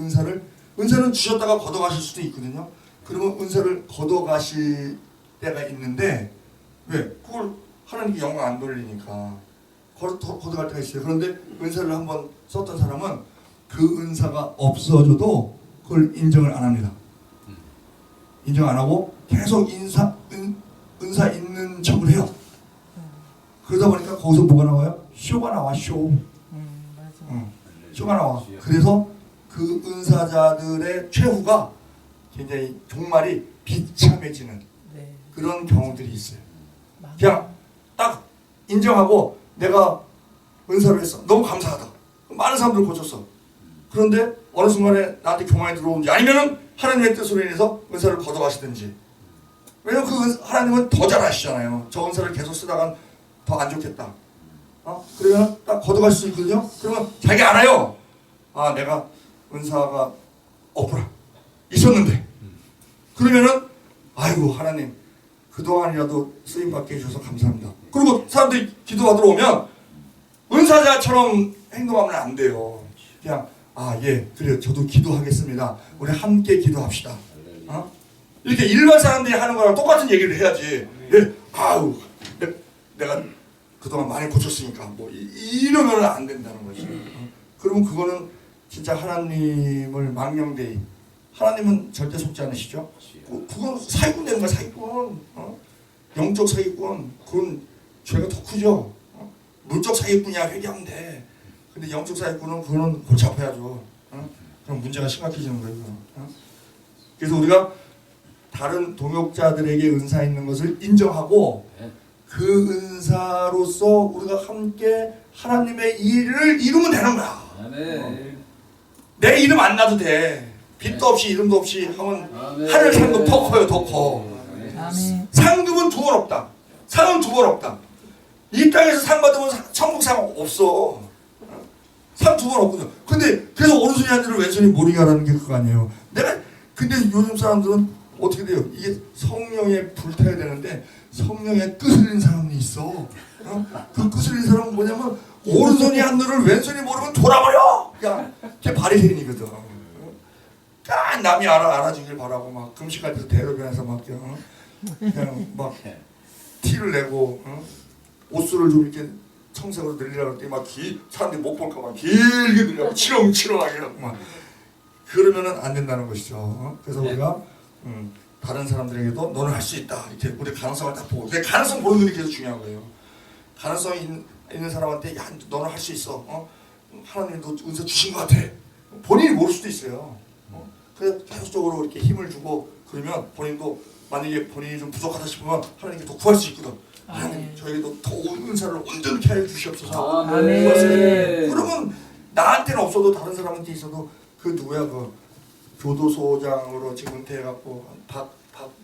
은사는 주셨다가 걷어가실 수도 있거든요. 그러면 은사를 걷어가실 때가 있는데, 왜? 그걸 하나님께 영광 안 돌리니까 걷어갈 때가 있어요. 그런데 은사를 한번 썼던 사람은 그 은사가 없어져도 그걸 인정을 안 합니다. 인정 안 하고 계속 은사 있는 척을 해요. 그러다 보니까 거기서 뭐가 나와요? 쇼가 나와, 쇼. 맞아. 쇼가 나와. 그래서 그 은사자들의 최후가 굉장히 종말이 비참해지는 네. 그런 경우들이 있어요. 맞아. 그냥 딱 인정하고 내가 은사를 했어. 너무 감사하다. 많은 사람들 고쳤어. 그런데 어느 순간에 나한테 교만이 들어오는지, 아니면은 하나님의 뜻으로 인해서 은사를 걷어가시든지. 왜냐면 그 하나님은 더 잘하시잖아요. 저 은사를 계속 쓰다간 더 안 좋겠다. 그러면 딱 걷어갈 수 있거든요. 그러면 자기 알아요. 아, 내가 은사가 없구나. 있었는데. 그러면은 아이고 하나님, 그동안이라도 쓰임받게 해주셔서 감사합니다. 그리고 사람들이 기도받으러 오면 은사자처럼 행동하면 안 돼요. 그냥 예, 그래요. 저도 기도하겠습니다. 우리 함께 기도합시다. 이렇게 일반 사람들이 하는 거랑 똑같은 얘기를 해야지. 예, 아유, 내가 그동안 많이 고쳤으니까 뭐 이러면 안 된다는 거지. 그러면 그거는 진짜 하나님을 망령되이, 하나님은 절대 속지 않으시죠. 그건 사기꾼 되는 거야, 사기꾼. 영적 사기꾼. 그건 죄가 더 크죠. 물적 사기꾼이야 회개하면 돼. 근데 영적 사기꾼은 그거는 골치 아파야죠. 그럼 문제가 심각해지는 거예요. 그래서 우리가 다른 동역자들에게 은사 있는 것을 인정하고 그 은사로서 우리가 함께 하나님의 일을 이루면 되는 거야. 내 이름 안 놔도 돼. 빛도 없이 이름도 없이 하면 하늘 상급 더 커요, 더 커. 상급은 두 번 없다. 상은 두 번 없다. 이 땅에서 상 받으면 천국 상 없어. 상 두 번 없거든. 근데 그래서 오른손이 하늘을 왼손이 모르게하라는 게 그거 아니에요. 근데 요즘 사람들은 어떻게 돼요? 이게 성령에 불타야 되는데 성령에 끄슬린 사람이 있어. 그 끄슬린 사람은 뭐냐면 오른손이 하늘을 왼손이 모르면 돌아버려. 그냥 걔 바리새인이거든. 남이 알아주길 바라고 막 금식할 때서 대로변에서 막 그냥 막 티를 내고 옷수를 좀 이렇게 청색으로 늘리라고 할 때 막 사람들이 못 볼까 봐 길게 늘려고 치렁치렁하게 하고 막 그러면은 안 된다는 것이죠. 그래서 우리가 다른 사람들에게도 너는 할 수 있다. 이렇게 우리 가능성을 딱 보고, 그 가능성 보는 눈이 계속 중요한 거예요. 가능성이 있는 사람한테 야, 너는 할 수 있어. 하나님이 너 은사 주신 것 같아. 본인이 모를 수도 있어요. 그래서 계속적으로 이렇게 힘을 주고 그러면 본인도 만약에 본인이 좀 부족하다 싶으면 하나님께 더 구할 수 있거든. 하나님 저에게도 더 은사를 온전케 해 주시옵소서. 그러면 나한테는 없어도 다른 사람한테 있어도 그 누구야 그 교도소장으로 지금 은퇴해갖고 박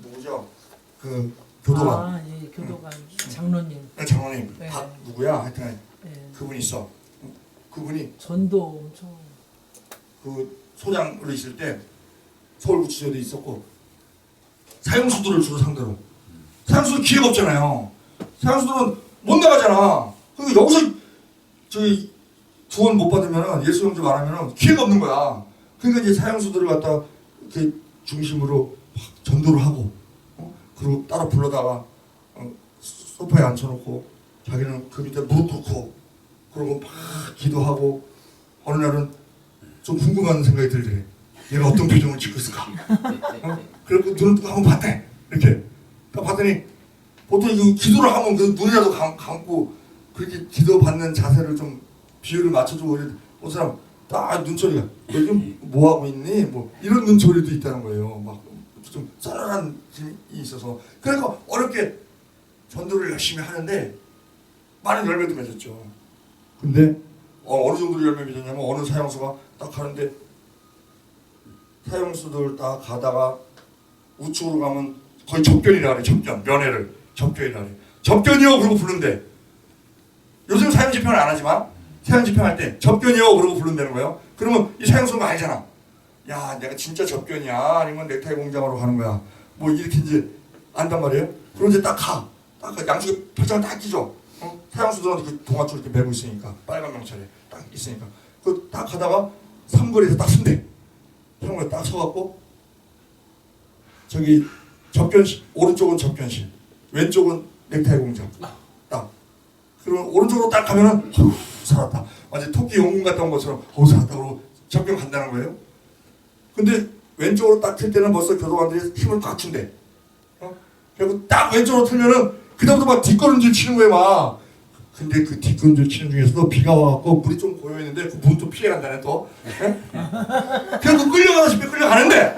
누구죠? 그 교도관. 예, 교도관 장로님. 장로님. 네. 박 누구야? 하여튼 네. 그분이 있어. 그분이 전도 엄청. 그 소장으로 있을 때 서울구치소에도 있었고 사형수들을 주로 상대로. 사형수들 기회가 없잖아요. 사형수들은 못 나가잖아. 그러니까 여기서 저기 구원 못 받으면 예수 영접 안 하면 기회가 없는 거야. 그러니까 이제 사형수들을 갖다 이렇게 중심으로 막 전도를 하고, 그리고 따로 불러다가 소파에 앉혀놓고 자기는 그 밑에 무릎 꿇고 그러고 막 기도하고 어느 날은 좀 궁금한 생각이 들더래. 얘가 어떤 표정을 짓고 있을까? 그래서 눈을 뜨고 한번 봤대. 이렇게 딱 봤더니 보통 이 기도를 하면 그 눈이라도 감고 그렇게 기도 받는 자세를 좀 비율을 맞춰주고 어떤 사람 딱 눈초리가 너 지금 뭐 하고 있니? 뭐 이런 눈초리도 있다는 거예요. 막 좀 썰렁한 힘이 있어서 그러니까 어렵게 전도를 열심히 하는데 많은 열매도 맺었죠. 근데 어느 정도로 열매 맺었냐면 어느 사형수가 딱 가는데 사형수들 딱 가다가 우측으로 가면 거의 접견이라 그래. 접견. 면회를 접견이라 그래. 접견이요 그러고 부른대. 요즘 사형 집행을 안 하지만 사형 집행할 때 접견이요 그러고 부른다는 거예요. 그러면 이 사형 선고 알잖아. 야 내가 진짜 접견이야 아니면 넥타이 공장으로 가는 거야. 뭐 이렇게 이제 안단 말이에요. 그럼 이제 딱 가. 딱 양쪽에 표정을 딱 끼죠. 사형수들한테 그 동아줄 이렇게 메고 있으니까 빨간 명찰에 딱 있으니까 그 딱 가다가 삼거리에서 딱 쓴대. 삼거리 딱 서갖고 저기 접견실 오른쪽은 접견실 왼쪽은 넥타이 공장 딱 그러면 오른쪽으로 딱 가면은 살았다. 완전 토끼 용군 갔다 온 것처럼 살았다 그러고 접견 간다는 거예요. 근데 왼쪽으로 딱 틀 때는 벌써 교도관들이 힘을 꽉 준대. 그리고 딱 왼쪽으로 틀면은 그다음부터 막 뒷걸음질 치는 거예요 막. 근데 그 뒷걸음질 치는 중에서도 비가 와갖고 물이 좀 고여있는데 그 문 좀 피해간다네 또. 그래서 끌려가다시피 끌려가는데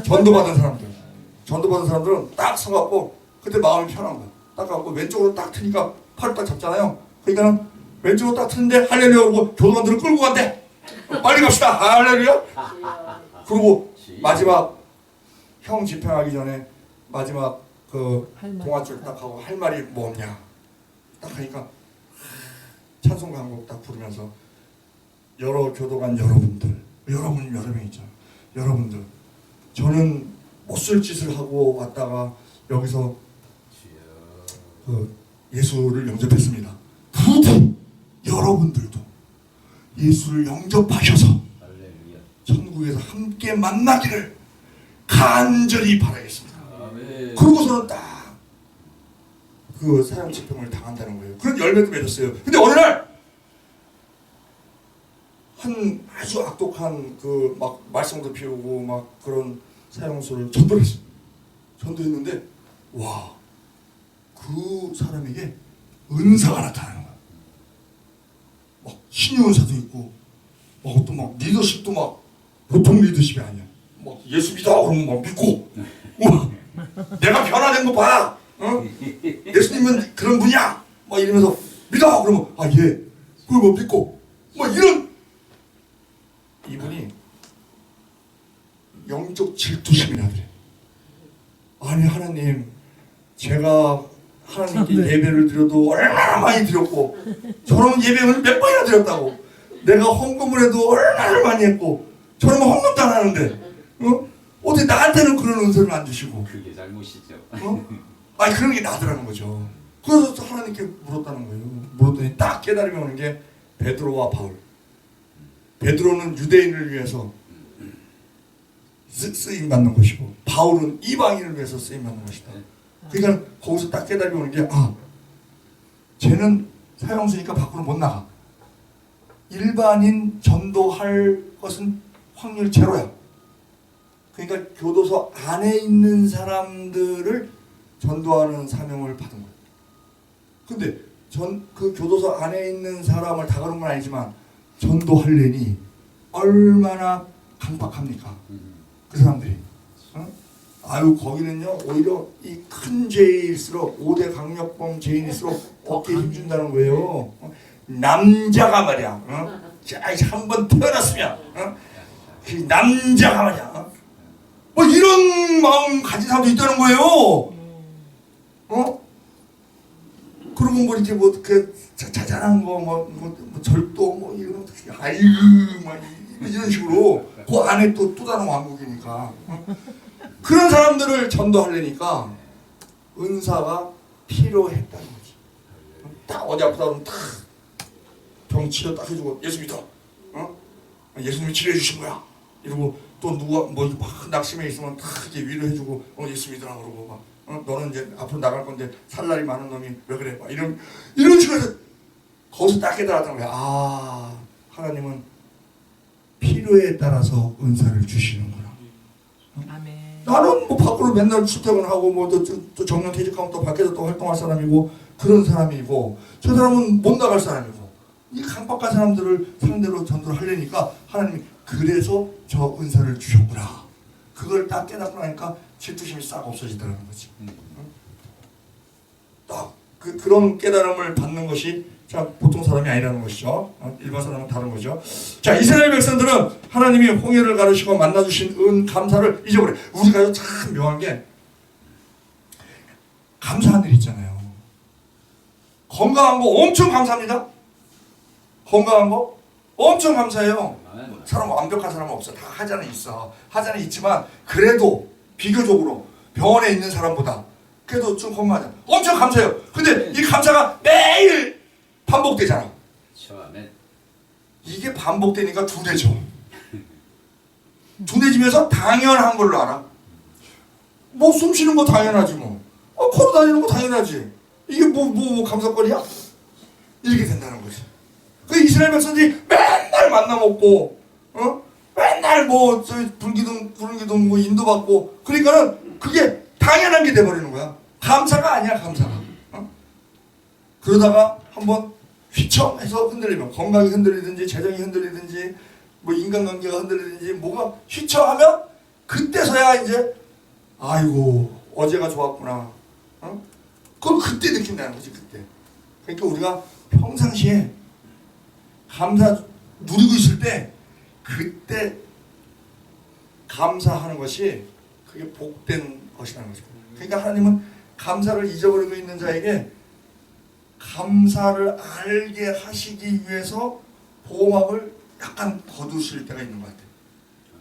전도받은 사람들은 딱 서갖고 그때 마음이 편한 거야. 딱 가갖고 왼쪽으로 딱 트니까 팔을 딱 잡잖아요. 그러니까는 왼쪽으로 딱 트는데 할렐루야 그러고 교도관들을 끌고 간대. 빨리 갑시다 할렐루야. 그리고 마지막 형 집행하기 전에 마지막 그 동아줄 딱 하고 할 말이 뭐냐 딱 하니까 찬송 강곡 딱 부르면서 여러 교도관 여러분들 여러분 여러 명 있잖아. 여러분들 저는 못쓸 짓을 하고 왔다가 여기서 그 예수를 영접했습니다. 부디 여러분들도 예수를 영접하셔서 천국에서 함께 만나기를 간절히 바라겠습니다. 그러고서는 딱 그 사형 집행을 당한다는 거예요. 그런 열매도 맺었어요. 근데 어느 날 한 아주 악독한 그 막 말썽도 피우고 막 그런 사형수를 전도했어요. 전도했는데 와, 그 사람에게 은사가 나타나는 거야. 막 신의 은사도 있고 막 어떤 막 리더십도 막 보통 리더십이 아니야. 막 예수 믿어 그러면 막 믿고 내가 변화된 거 봐. 예수님은 그런 분이야. 막 이러면서 믿어 그러면 예 그걸 뭐 믿고 뭐 이런 이분이 영적 질투심이 나더래. 아니 하나님 제가 하나님께 예배를 드려도 얼마나 많이 드렸고 저러면 예배를 몇 번이나 드렸다고 내가 헌금을 해도 얼마나 많이 했고 저러면 헌금도 안 하는데 어떻게 나한테는 그런 은사를 안 주시고 그게 잘못이죠. 아니 그런 게 나더라는 거죠. 그래서 하나님께 물었다는 거예요. 물었더니 딱 깨달음이 오는 게 베드로와 바울. 베드로는 유대인을 위해서 쓰임 받는 것이고 바울은 이방인을 위해서 쓰임 받는 것이다. 그러니까 거기서 딱 깨달음이 오는 게 쟤는 사형수니까 밖으로 못 나가. 일반인 전도할 것은 확률 제로야. 그러니까 교도소 안에 있는 사람들을 전도하는 사명을 받은 거예요. 근데 그 교도소 안에 있는 사람을 다 그런 건 아니지만 전도하려니 얼마나 강박합니까? 그 사람들이. 아유 거기는요 오히려 이 큰 죄일수록 5대 강력범 죄인일수록 어깨에 힘준다는 거예요. 남자가 말이야. 한번 태어났으면 그 남자가 말이야. 뭐 이런 마음 가진 사람도 있다는 거예요. 그리고 뭐 이렇게 뭐 그 자잘한 거 뭐 절도 뭐 이런 아이고 막 이런 식으로 그 안에 또 다른 왕국이니까 그런 사람들을 전도하려니까 은사가 필요했다는 거지. 딱 어디 아프다 그러면 딱 병 치료 딱 해주고 예수 믿어. 예수님이 치료해 주신 거야. 이러고 또 누가 뭐 막 낙심해 있으면 딱 이렇게 위로해주고 예수 믿으라 그러고 막 너는 이제 앞으로 나갈 건데 살 날이 많은 놈이 왜 그래? 막 이런 식으로 해서 거기서 딱 깨달았던 거야. 하나님은 필요에 따라서 은사를 주시는구나. 아멘. 나는 뭐 밖으로 맨날 출퇴근하고 뭐 또 정년 퇴직하면 또 밖에서 또 활동할 사람이고 그런 사람이고 저 사람은 못 나갈 사람이고 이 강박한 사람들을 상대로 전도를 하려니까 하나님이 그래서 저 은사를 주셨구나. 그걸 딱 깨닫고 나니까 질투심이 싹 없어지더라는 거지. 딱 그런 깨달음을 받는 것이 자 보통 사람이 아니라는 것이죠. 일반 사람은 다른 거죠. 자 이스라엘 백성들은 하나님이 홍해를 가르시고 만나주신 감사를 잊어버려. 우리가 참 묘한 게 감사한 일 있잖아요. 건강한 거 엄청 감사합니다. 건강한 거 엄청 감사해요. 사람 완벽한 사람은 없어. 다 하자는 있어. 하자는 있지만 그래도 비교적으로 병원에 있는 사람보다 그래도 좀 건강하잖아. 엄청 감사해요. 근데 이 감사가 매일 반복되잖아. 이게 반복되니까 둔해져. 둔해지면서 당연한 걸로 알아. 뭐 숨 쉬는 거 당연하지 뭐. 걸어 다니는 거 당연하지. 이게 뭐 감사거리야? 이렇게 된다는 거지. 그 이스라엘 백성들이 맨날 만나 먹고, 맨날 뭐 불기둥 뭐 인도받고, 그러니까는 그게 당연한 게 돼버리는 거야. 감사가 아니야 감사가. 그러다가 한번 휘청해서 흔들리면 건강이 흔들리든지 재정이 흔들리든지 뭐 인간관계가 흔들리든지 뭐가 휘청하면 그때서야 이제 아이고 어제가 좋았구나. 그걸 그때 느낀다는 거지 그때. 그러니까 우리가 평상시에 감사 누리고 있을 때 그때 감사하는 것이 그게 복된 것이라는 거죠. 그러니까 하나님은 감사를 잊어버리고 있는 자에게 감사를 알게 하시기 위해서 보호막을 약간 거두실 때가 있는 것 같아요.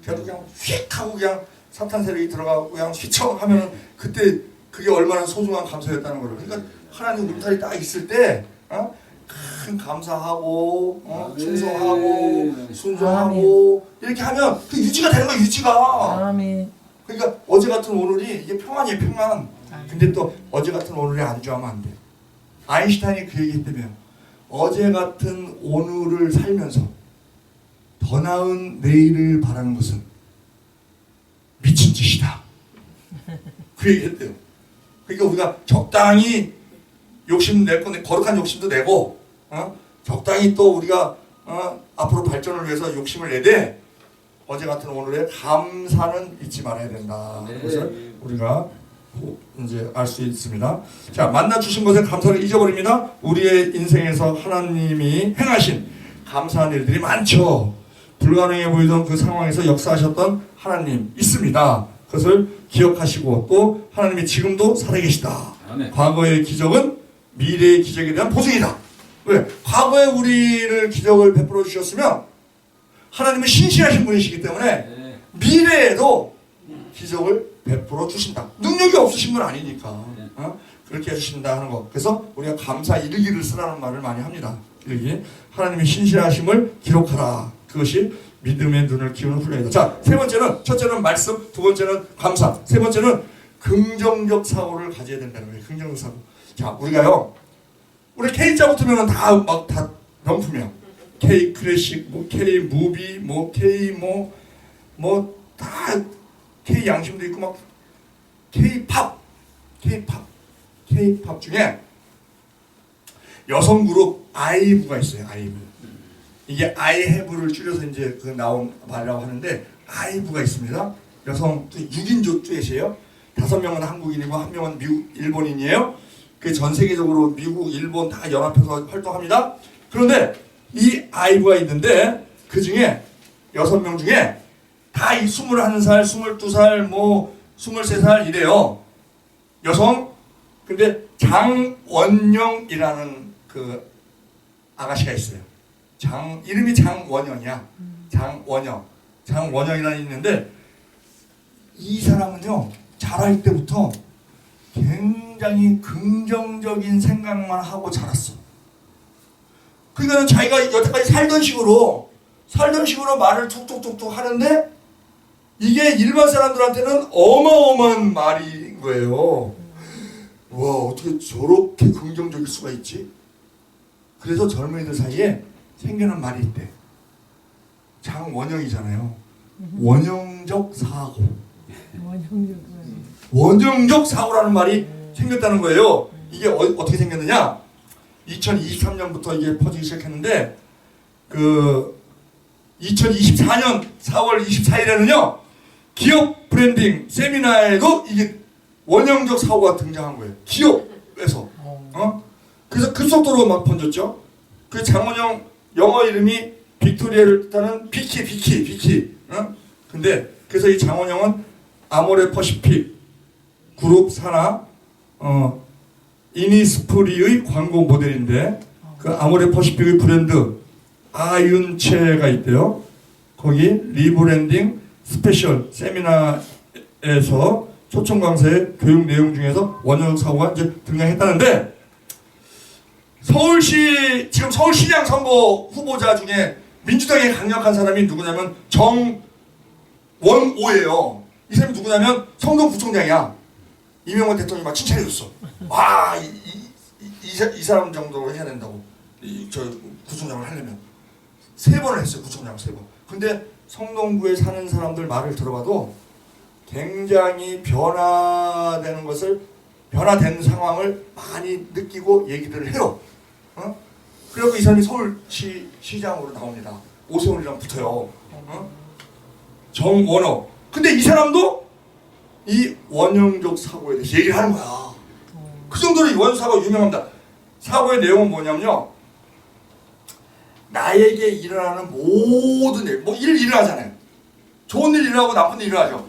그래도 그냥 휙 하고 그냥 사탄 세력이 들어가고 그냥 휘청하면 그때 그게 얼마나 소중한 감사였다는 거를. 그러니까 하나님 울타리 딱 있을 때 큰 감사하고 충성하고 순종하고 이렇게 하면 그 유지가 되는 거야 유지가. 아멘. 그러니까 어제 같은 오늘이 이게 평안이에요 평안. 근데 또 어제 같은 오늘이 안주하면 안 돼. 아인슈타인이 그 얘기했다며. 어제 같은 오늘을 살면서 더 나은 내일을 바라는 것은 미친 짓이다. 그 얘기했대요. 그러니까 우리가 적당히 욕심 낼 건데 거룩한 욕심도 내고 적당히 또 우리가 앞으로 발전을 위해서 욕심을 내되 어제 같은 오늘의 감사는 잊지 말아야 된다. 그것을 우리가 이제 알 수 있습니다. 자, 만나 주신 것에 감사를 잊어버립니다. 우리의 인생에서 하나님이 행하신 감사한 일들이 많죠. 불가능해 보이던 그 상황에서 역사하셨던 하나님 있습니다. 그것을 기억하시고 또 하나님이 지금도 살아계시다. 아멘. 과거의 기적은 미래의 기적에 대한 보증이다. 왜? 과거에 우리를 기적을 베풀어 주셨으면 하나님은 신실하신 분이시기 때문에 미래에도 기적을 베풀어 주신다. 능력이 없으신 건 아니니까 그렇게 해주신다 하는 거. 그래서 우리가 감사 일기를 쓰라는 말을 많이 합니다. 일기. 하나님의 신실하심을 기록하라. 그것이 믿음의 눈을 키우는 훈련이다. 자, 세 번째는, 첫째는 말씀, 두 번째는 감사, 세 번째는 긍정적 사고를 가져야 된다는 거예요. 긍정적 사고. 자, 우리가요, 우리 K자 붙으면 다 명품이야. K 클래식, 뭐 K 무비, 뭐 K 다 K 양심도 있고 막 K 팝 중에 여성 그룹 아이브가 있어요. 아이브. 이게 I have를 줄여서 이제 그 나온 말이라고 하는데 아이브가 있습니다. 여성 6인조 듀엣이에요. 5명은 한국인이고 1명은 미국 일본인이에요. 그 전 세계적으로 미국, 일본 다 연합해서 활동합니다. 그런데 이 아이브가 있는데 그 중에 6명 중에 다 이 21살, 22살, 뭐 23살 이래요. 여성. 근데 장원영이라는 그 아가씨가 있어요. 이름이 장원영이야. 장원영이라는 있는데 이 사람은요 자랄 때부터 굉장히 긍정적인 생각만 하고 자랐어. 그러니까 자기가 여태까지 살던 식으로 말을 툭툭툭툭 하는데 이게 일반 사람들한테는 어마어마한 말인 거예요. 와, 어떻게 저렇게 긍정적일 수가 있지? 그래서 젊은이들 사이에 생겨난 말이 있대. 장원영이잖아요. 원형적 사고. 원형적 사고라는 말이 생겼다는 거예요. 이게 어떻게 생겼느냐? 2023년부터 이게 퍼지기 시작했는데 그 2024년 4월 24일에는요 기업 브랜딩 세미나에도 이게 원형적 사고가 등장한 거예요. 기업에서. 그래서 급속도로 막 번졌죠. 그 장원영 영어 이름이 빅토리아를 뜻하는 비키. 근데 그래서 이 장원영은 아모레 퍼시픽 그룹 산하 이니스프리의 광고 모델인데 그 아모레 퍼시픽의 브랜드 아윤체가 있대요. 거기 리브랜딩 스페셜 세미나에서 초청 강사의 교육 내용 중에서 원형 사고가 이제 등장했다는데 서울시 지금 서울시장 선거 후보자 중에 민주당에 강력한 사람이 누구냐면 정원오예요. 이 사람이 누구냐면 성동구청장이야. 이명박 대통령이 막 칭찬해줬어. 와, 이 사람 정도로 해야 된다고. 저 구청장을 하려면 3번을 했어요. 구청장을 3번. 근데 성동구에 사는 사람들 말을 들어봐도 굉장히 변화된 상황을 많이 느끼고 얘기들을 해요. 그리고 이 사람이 서울시장으로 나옵니다. 오세훈이랑 붙어요. 정원호. 근데 이 사람도 이 원형적 사고에 대해서 얘기를 하는 거야. 그 정도로 이 원형 사고가 유명합니다. 사고의 내용은 뭐냐면요. 나에게 일어나는 모든 일, 뭐 일을 하잖아요. 좋은 일 일하고 나쁜 일 일하죠.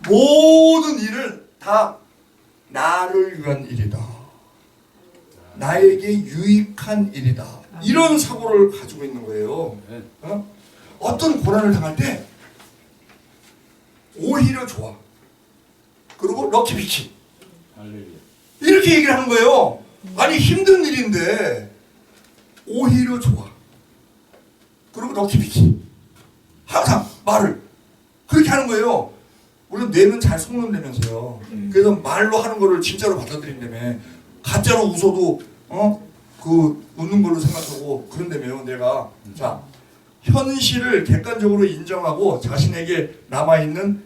모든 일을 다 나를 위한 일이다. 나에게 유익한 일이다. 이런 사고를 가지고 있는 거예요. 어떤 고난을 당할 때 오히려 좋아. 그리고 럭키비키. 이렇게 얘기를 하는 거예요. 아니 힘든 일인데 오히려 좋아. 그리고 럭키비키. 항상 말을 그렇게 하는 거예요. 우리는 뇌는 잘 속는다면서요. 그래서 말로 하는 거를 진짜로 받아들인다며. 가짜로 웃어도 그 웃는 걸로 생각하고 그런다며 내가. 자, 현실을 객관적으로 인정하고 자신에게 남아있는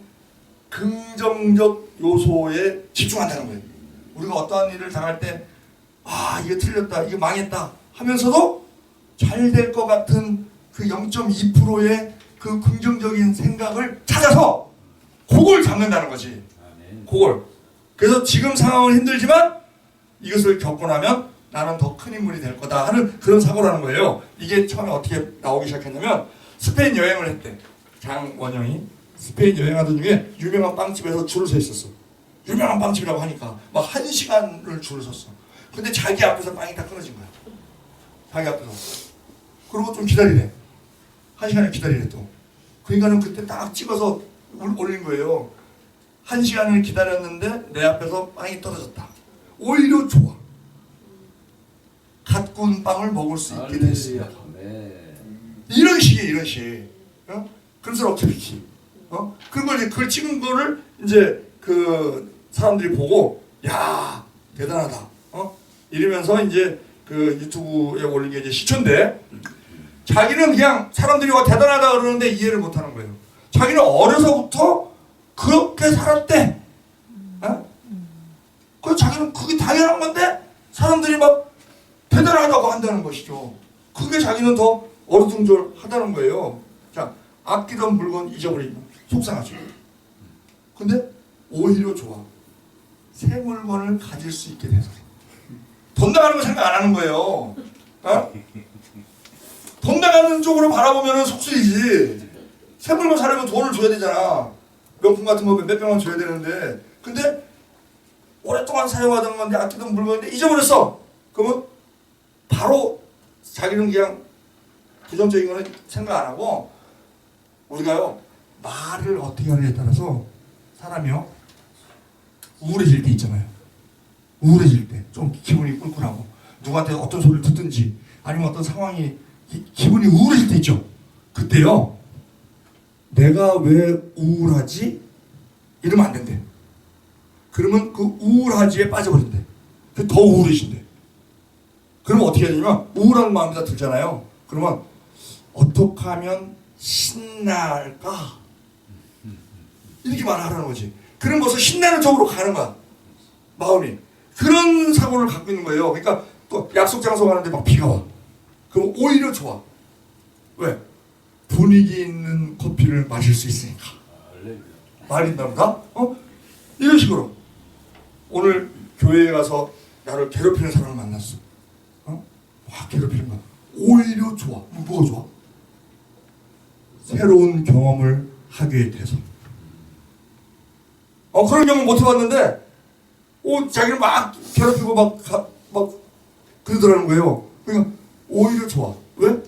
긍정적 요소에 집중한다는 거예요. 우리가 어떠한 일을 당할 때 이거 틀렸다, 이거 망했다 하면서도 잘 될 것 같은 그 0.2%의 그 긍정적인 생각을 찾아서 그걸 잡는다는 거지. 그걸. 그래서 지금 상황은 힘들지만 이것을 겪고 나면 나는 더 큰 인물이 될 거다 하는 그런 사고라는 거예요. 이게 처음에 어떻게 나오기 시작했냐면 스페인 여행을 했대. 장원영이 스페인 여행하던 중에 유명한 빵집에서 줄을 서 있었어. 유명한 빵집이라고 하니까 막 1시간을 줄을 섰어. 근데 자기 앞에서 빵이 딱 끊어진 거야. 자기 앞에서. 그리고 좀 기다리래. 1시간을 기다리래 또. 그러니까는 그때 딱 찍어서 올린 거예요. 1시간을 기다렸는데 내 앞에서 빵이 떨어졌다. 오히려 좋아. 갓 구운 빵을 먹을 수 있게 됐습니다. 이런 식이에요, 이런 식. 그래서 럭키비키. 그걸 찍은 거를 이제 그 사람들이 보고 야 대단하다. 이러면서 이제 그 유튜브에 올린 게 이제 시초인데 자기는 그냥 사람들이 와 대단하다 그러는데 이해를 못하는 거예요. 자기는 어려서부터 그렇게 살았대. 그 자기는 그게 당연한 건데 사람들이 막 대단하다고 한다는 것이죠. 그게 자기는 더 어리둥절하다는 거예요. 자, 아끼던 물건 잊어버리면 속상하죠. 근데 오히려 좋아. 새 물건을 가질 수 있게 돼서. 돈 나가는 거 생각 안 하는 거예요. 돈 나가는 쪽으로 바라보면 속쓰리지. 새 물건 사려면 돈을 줘야 되잖아. 명품 같은 거 몇백만 원 줘야 되는데. 근데 오랫동안 사용하던 건데 아끼던 물건인데 잊어버렸어. 그러면 바로 자기는 그냥 부정적인 거는 생각 안 하고 우리가요 말을 어떻게 하느냐에 따라서 사람이요 우울해질 때 있잖아요. 우울해질 때 좀 기분이 꿀꿀하고 누구한테 어떤 소리를 듣든지 아니면 어떤 상황이 기분이 우울해질 때 있죠. 그때요 내가 왜 우울하지? 이러면 안 된대. 그러면 그 우울하지에 빠져버린대. 더 우울해진대. 그러면 어떻게 해야 되냐면 우울한 마음이 다 들잖아요. 그러면 어떻게 하면 신날까? 이렇게 말하라는 거지. 그런 것을 신나는 쪽으로 가는 거야. 마음이. 그런 사고를 갖고 있는 거예요. 그러니까 또 약속 장소 가는데 막 비가 와. 그럼 오히려 좋아. 왜? 분위기 있는 커피를 마실 수 있으니까. 말이 나보다? 이런 식으로. 오늘 교회에 가서 나를 괴롭히는 사람을 만났어. 와, 괴롭히는 거야. 오히려 좋아. 뭐가 좋아? 새로운 경험을 하게 돼서. 그런 경험 못 해봤는데, 자기를 막 괴롭히고 막 막 그러더라는 거예요. 그러니까 오히려 좋아. 왜?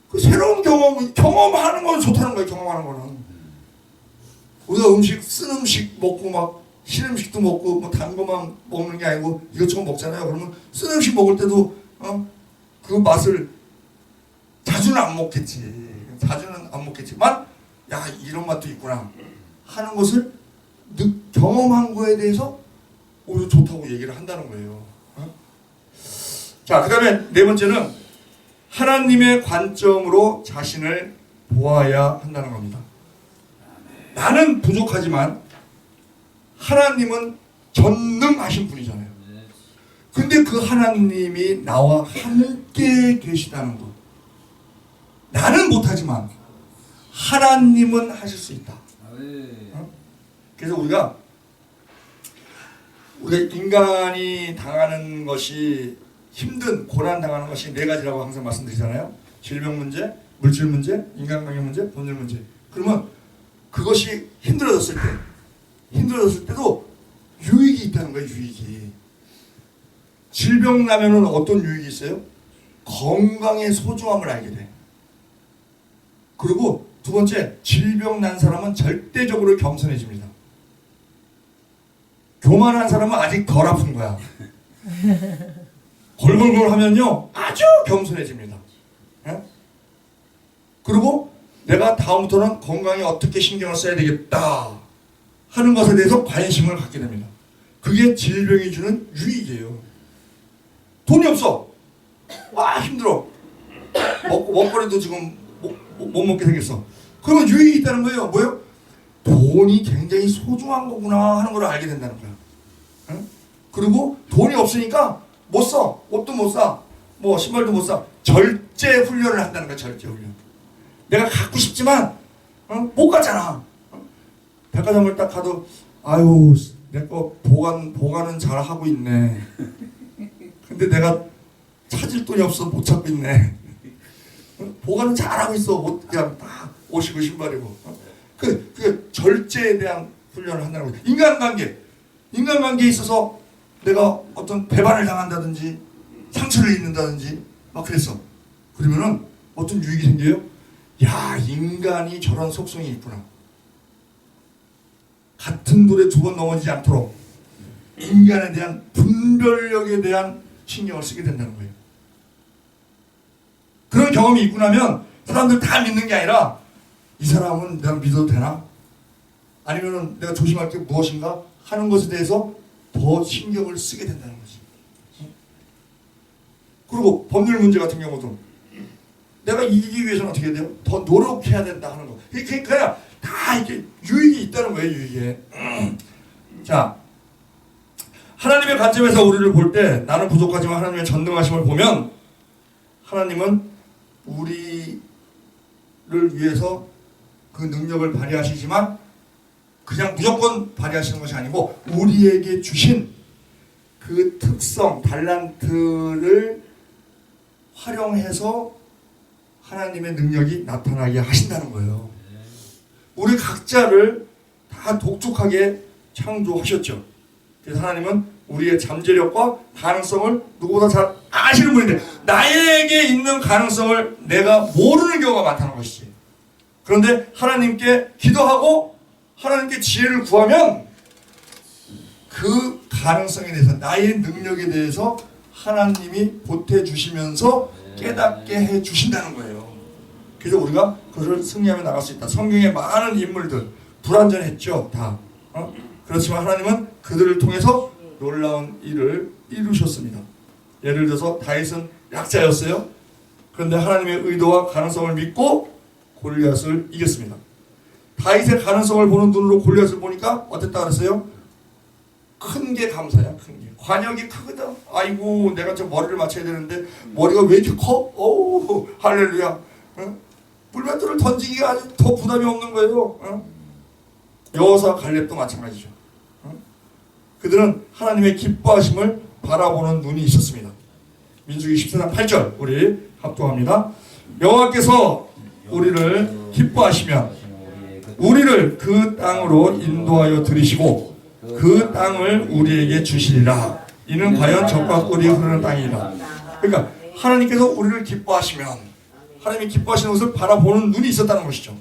그 새로운 경험하는 건 좋다는 거예요. 경험하는 거는. 우리가 쓴 음식 먹고 막 신 음식도 먹고 뭐 단 것만 먹는 게 아니고 이것저것 먹잖아요. 그러면 쓴 음식 먹을 때도 그 맛을 자주는 안 먹겠지. 자주는 안 먹겠지만 야 이런 맛도 있구나 하는 것을 경험한 거에 대해서 오히려 좋다고 얘기를 한다는 거예요. 자, 그 다음에 네 번째는 하나님의 관점으로 자신을 보아야 한다는 겁니다. 나는 부족하지만 하나님은 전능하신 분이잖아요. 근데 그 하나님이 나와 함께 계시다는 것. 나는 못하지만 하나님은 하실 수 있다. 그래서 우리가 인간이 당하는 것이 힘든 고난 당하는 것이 네 가지라고 항상 말씀드리잖아요. 질병 문제, 물질 문제, 인간관계 문제, 법률 문제. 그러면 그것이 힘들어졌을 때도 유익이 있다는 거예요. 유익이. 질병 나면은 어떤 유익이 있어요? 건강의 소중함을 알게 돼. 그리고 두 번째, 질병 난 사람은 절대적으로 겸손해집니다. 교만한 사람은 아직 덜 아픈 거야. 걸걸걸 하면요 아주 겸손해집니다. 예? 그리고 내가 다음부터는 건강에 어떻게 신경을 써야 되겠다 하는 것에 대해서 관심을 갖게 됩니다. 그게 질병이 주는 유익이에요. 돈이 없어. 와 힘들어. 먹거리도 지금 못 먹게 생겼어. 그러면 유익이 있다는 거예요. 뭐예요? 돈이 굉장히 소중한 거구나 하는 걸 알게 된다는 거야. 응? 그리고 돈이 없으니까 못 써. 옷도 못 사. 뭐 신발도 못 사. 절제 훈련을 한다는 거야. 절제 훈련. 내가 갖고 싶지만 못 가잖아. 백화점을 딱 가도 아유 내 거 보관은 잘 하고 있네. 근데 내가 찾을 돈이 없어 못 찾고 있네. 보관은 잘하고 있어. 그냥 다 옷이고 신발이고. 그 절제에 대한 훈련을 한다는 거죠. 인간관계에 있어서 내가 어떤 배반을 당한다든지 상처를 입는다든지 막 그랬어. 그러면은 어떤 유익이 생겨요? 야 인간이 저런 속성이 있구나. 같은 돌에 두 번 넘어지지 않도록 인간에 대한 분별력에 대한 신경을 쓰게 된다는 거예요. 그런 경험이 있고 나면 사람들 다 믿는 게 아니라 이 사람은 내가 믿어도 되나? 아니면 내가 조심할 게 무엇인가? 하는 것에 대해서 더 신경을 쓰게 된다는 거지. 그리고 법률 문제 같은 경우도 내가 이기기 위해서는 어떻게 해야 돼요? 더 노력해야 된다 하는 거. 그러니까 다 이게 유익이 있다는 거예요. 유익에. 자, 하나님의 관점에서 우리를 볼 때 나는 부족하지만 하나님의 전능하심을 보면 하나님은 우리를 위해서 그 능력을 발휘하시지만 그냥 무조건 발휘하시는 것이 아니고 우리에게 주신 그 특성, 달란트를 활용해서 하나님의 능력이 나타나게 하신다는 거예요. 우리 각자를 다 독특하게 창조하셨죠. 그래서 하나님은 우리의 잠재력과 가능성을 누구보다 잘 아시는 분인데 나에게 있는 가능성을 내가 모르는 경우가 많다는 것이지. 그런데 하나님께 기도하고 하나님께 지혜를 구하면 그 가능성에 대해서 나의 능력에 대해서 하나님이 보태주시면서 깨닫게 해주신다는 거예요. 그래서 우리가 그것을 승리하며 나갈 수 있다. 성경의 많은 인물들 불완전했죠. 다. 그렇지만 하나님은 그들을 통해서 놀라운 일을 이루셨습니다. 예를 들어서 다윗은 약자였어요. 그런데 하나님의 의도와 가능성을 믿고 골리앗을 이겼습니다. 다윗의 가능성을 보는 눈으로 골리앗을 보니까 어땠다 그랬어요? 큰 게 감사야. 큰 게. 관역이 크거든. 아이고 내가 저 머리를 맞춰야 되는데 머리가 왜 이렇게 커? 어우 할렐루야. 불면도를 던지기가 아주 더 부담이 없는 거예요. 여호사 갈렙도 마찬가지죠. 그들은 하나님의 기뻐하심을 바라보는 눈이 있었습니다. 민수기 14장 8절 우리 합독합니다. 여호와께서 우리를 기뻐하시면 우리를 그 땅으로 인도하여 들이시고 그 땅을 우리에게 주시리라. 이는 과연 적과 꿀이 흐르는 땅이라. 그러니까 하나님께서 우리를 기뻐하시면 하나님이 기뻐하시는 것을 바라보는 눈이 있었다는 것이죠.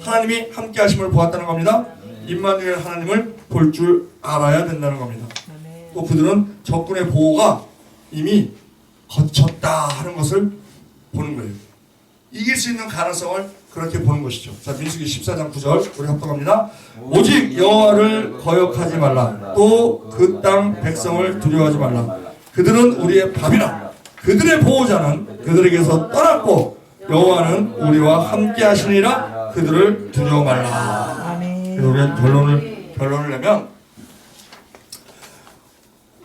하나님이 함께 하심을 보았다는 겁니다. 임마누엘 하나님을 볼 줄 알아야 된다는 겁니다. 또 그들은 적군의 보호가 이미 거쳤다 하는 것을 보는 거예요. 이길 수 있는 가능성을 그렇게 보는 것이죠. 자, 민수기 14장 9절 우리 합독합니다. 오직 여호와를 거역하지 말라. 또 그 땅 백성을 두려워하지 말라. 그들은 우리의 밥이라. 그들의 보호자는 그들에게서 떠났고 여호와는 우리와 함께 하시니라. 그들을 두려워 말라. 그래서 우리가 결론을 내면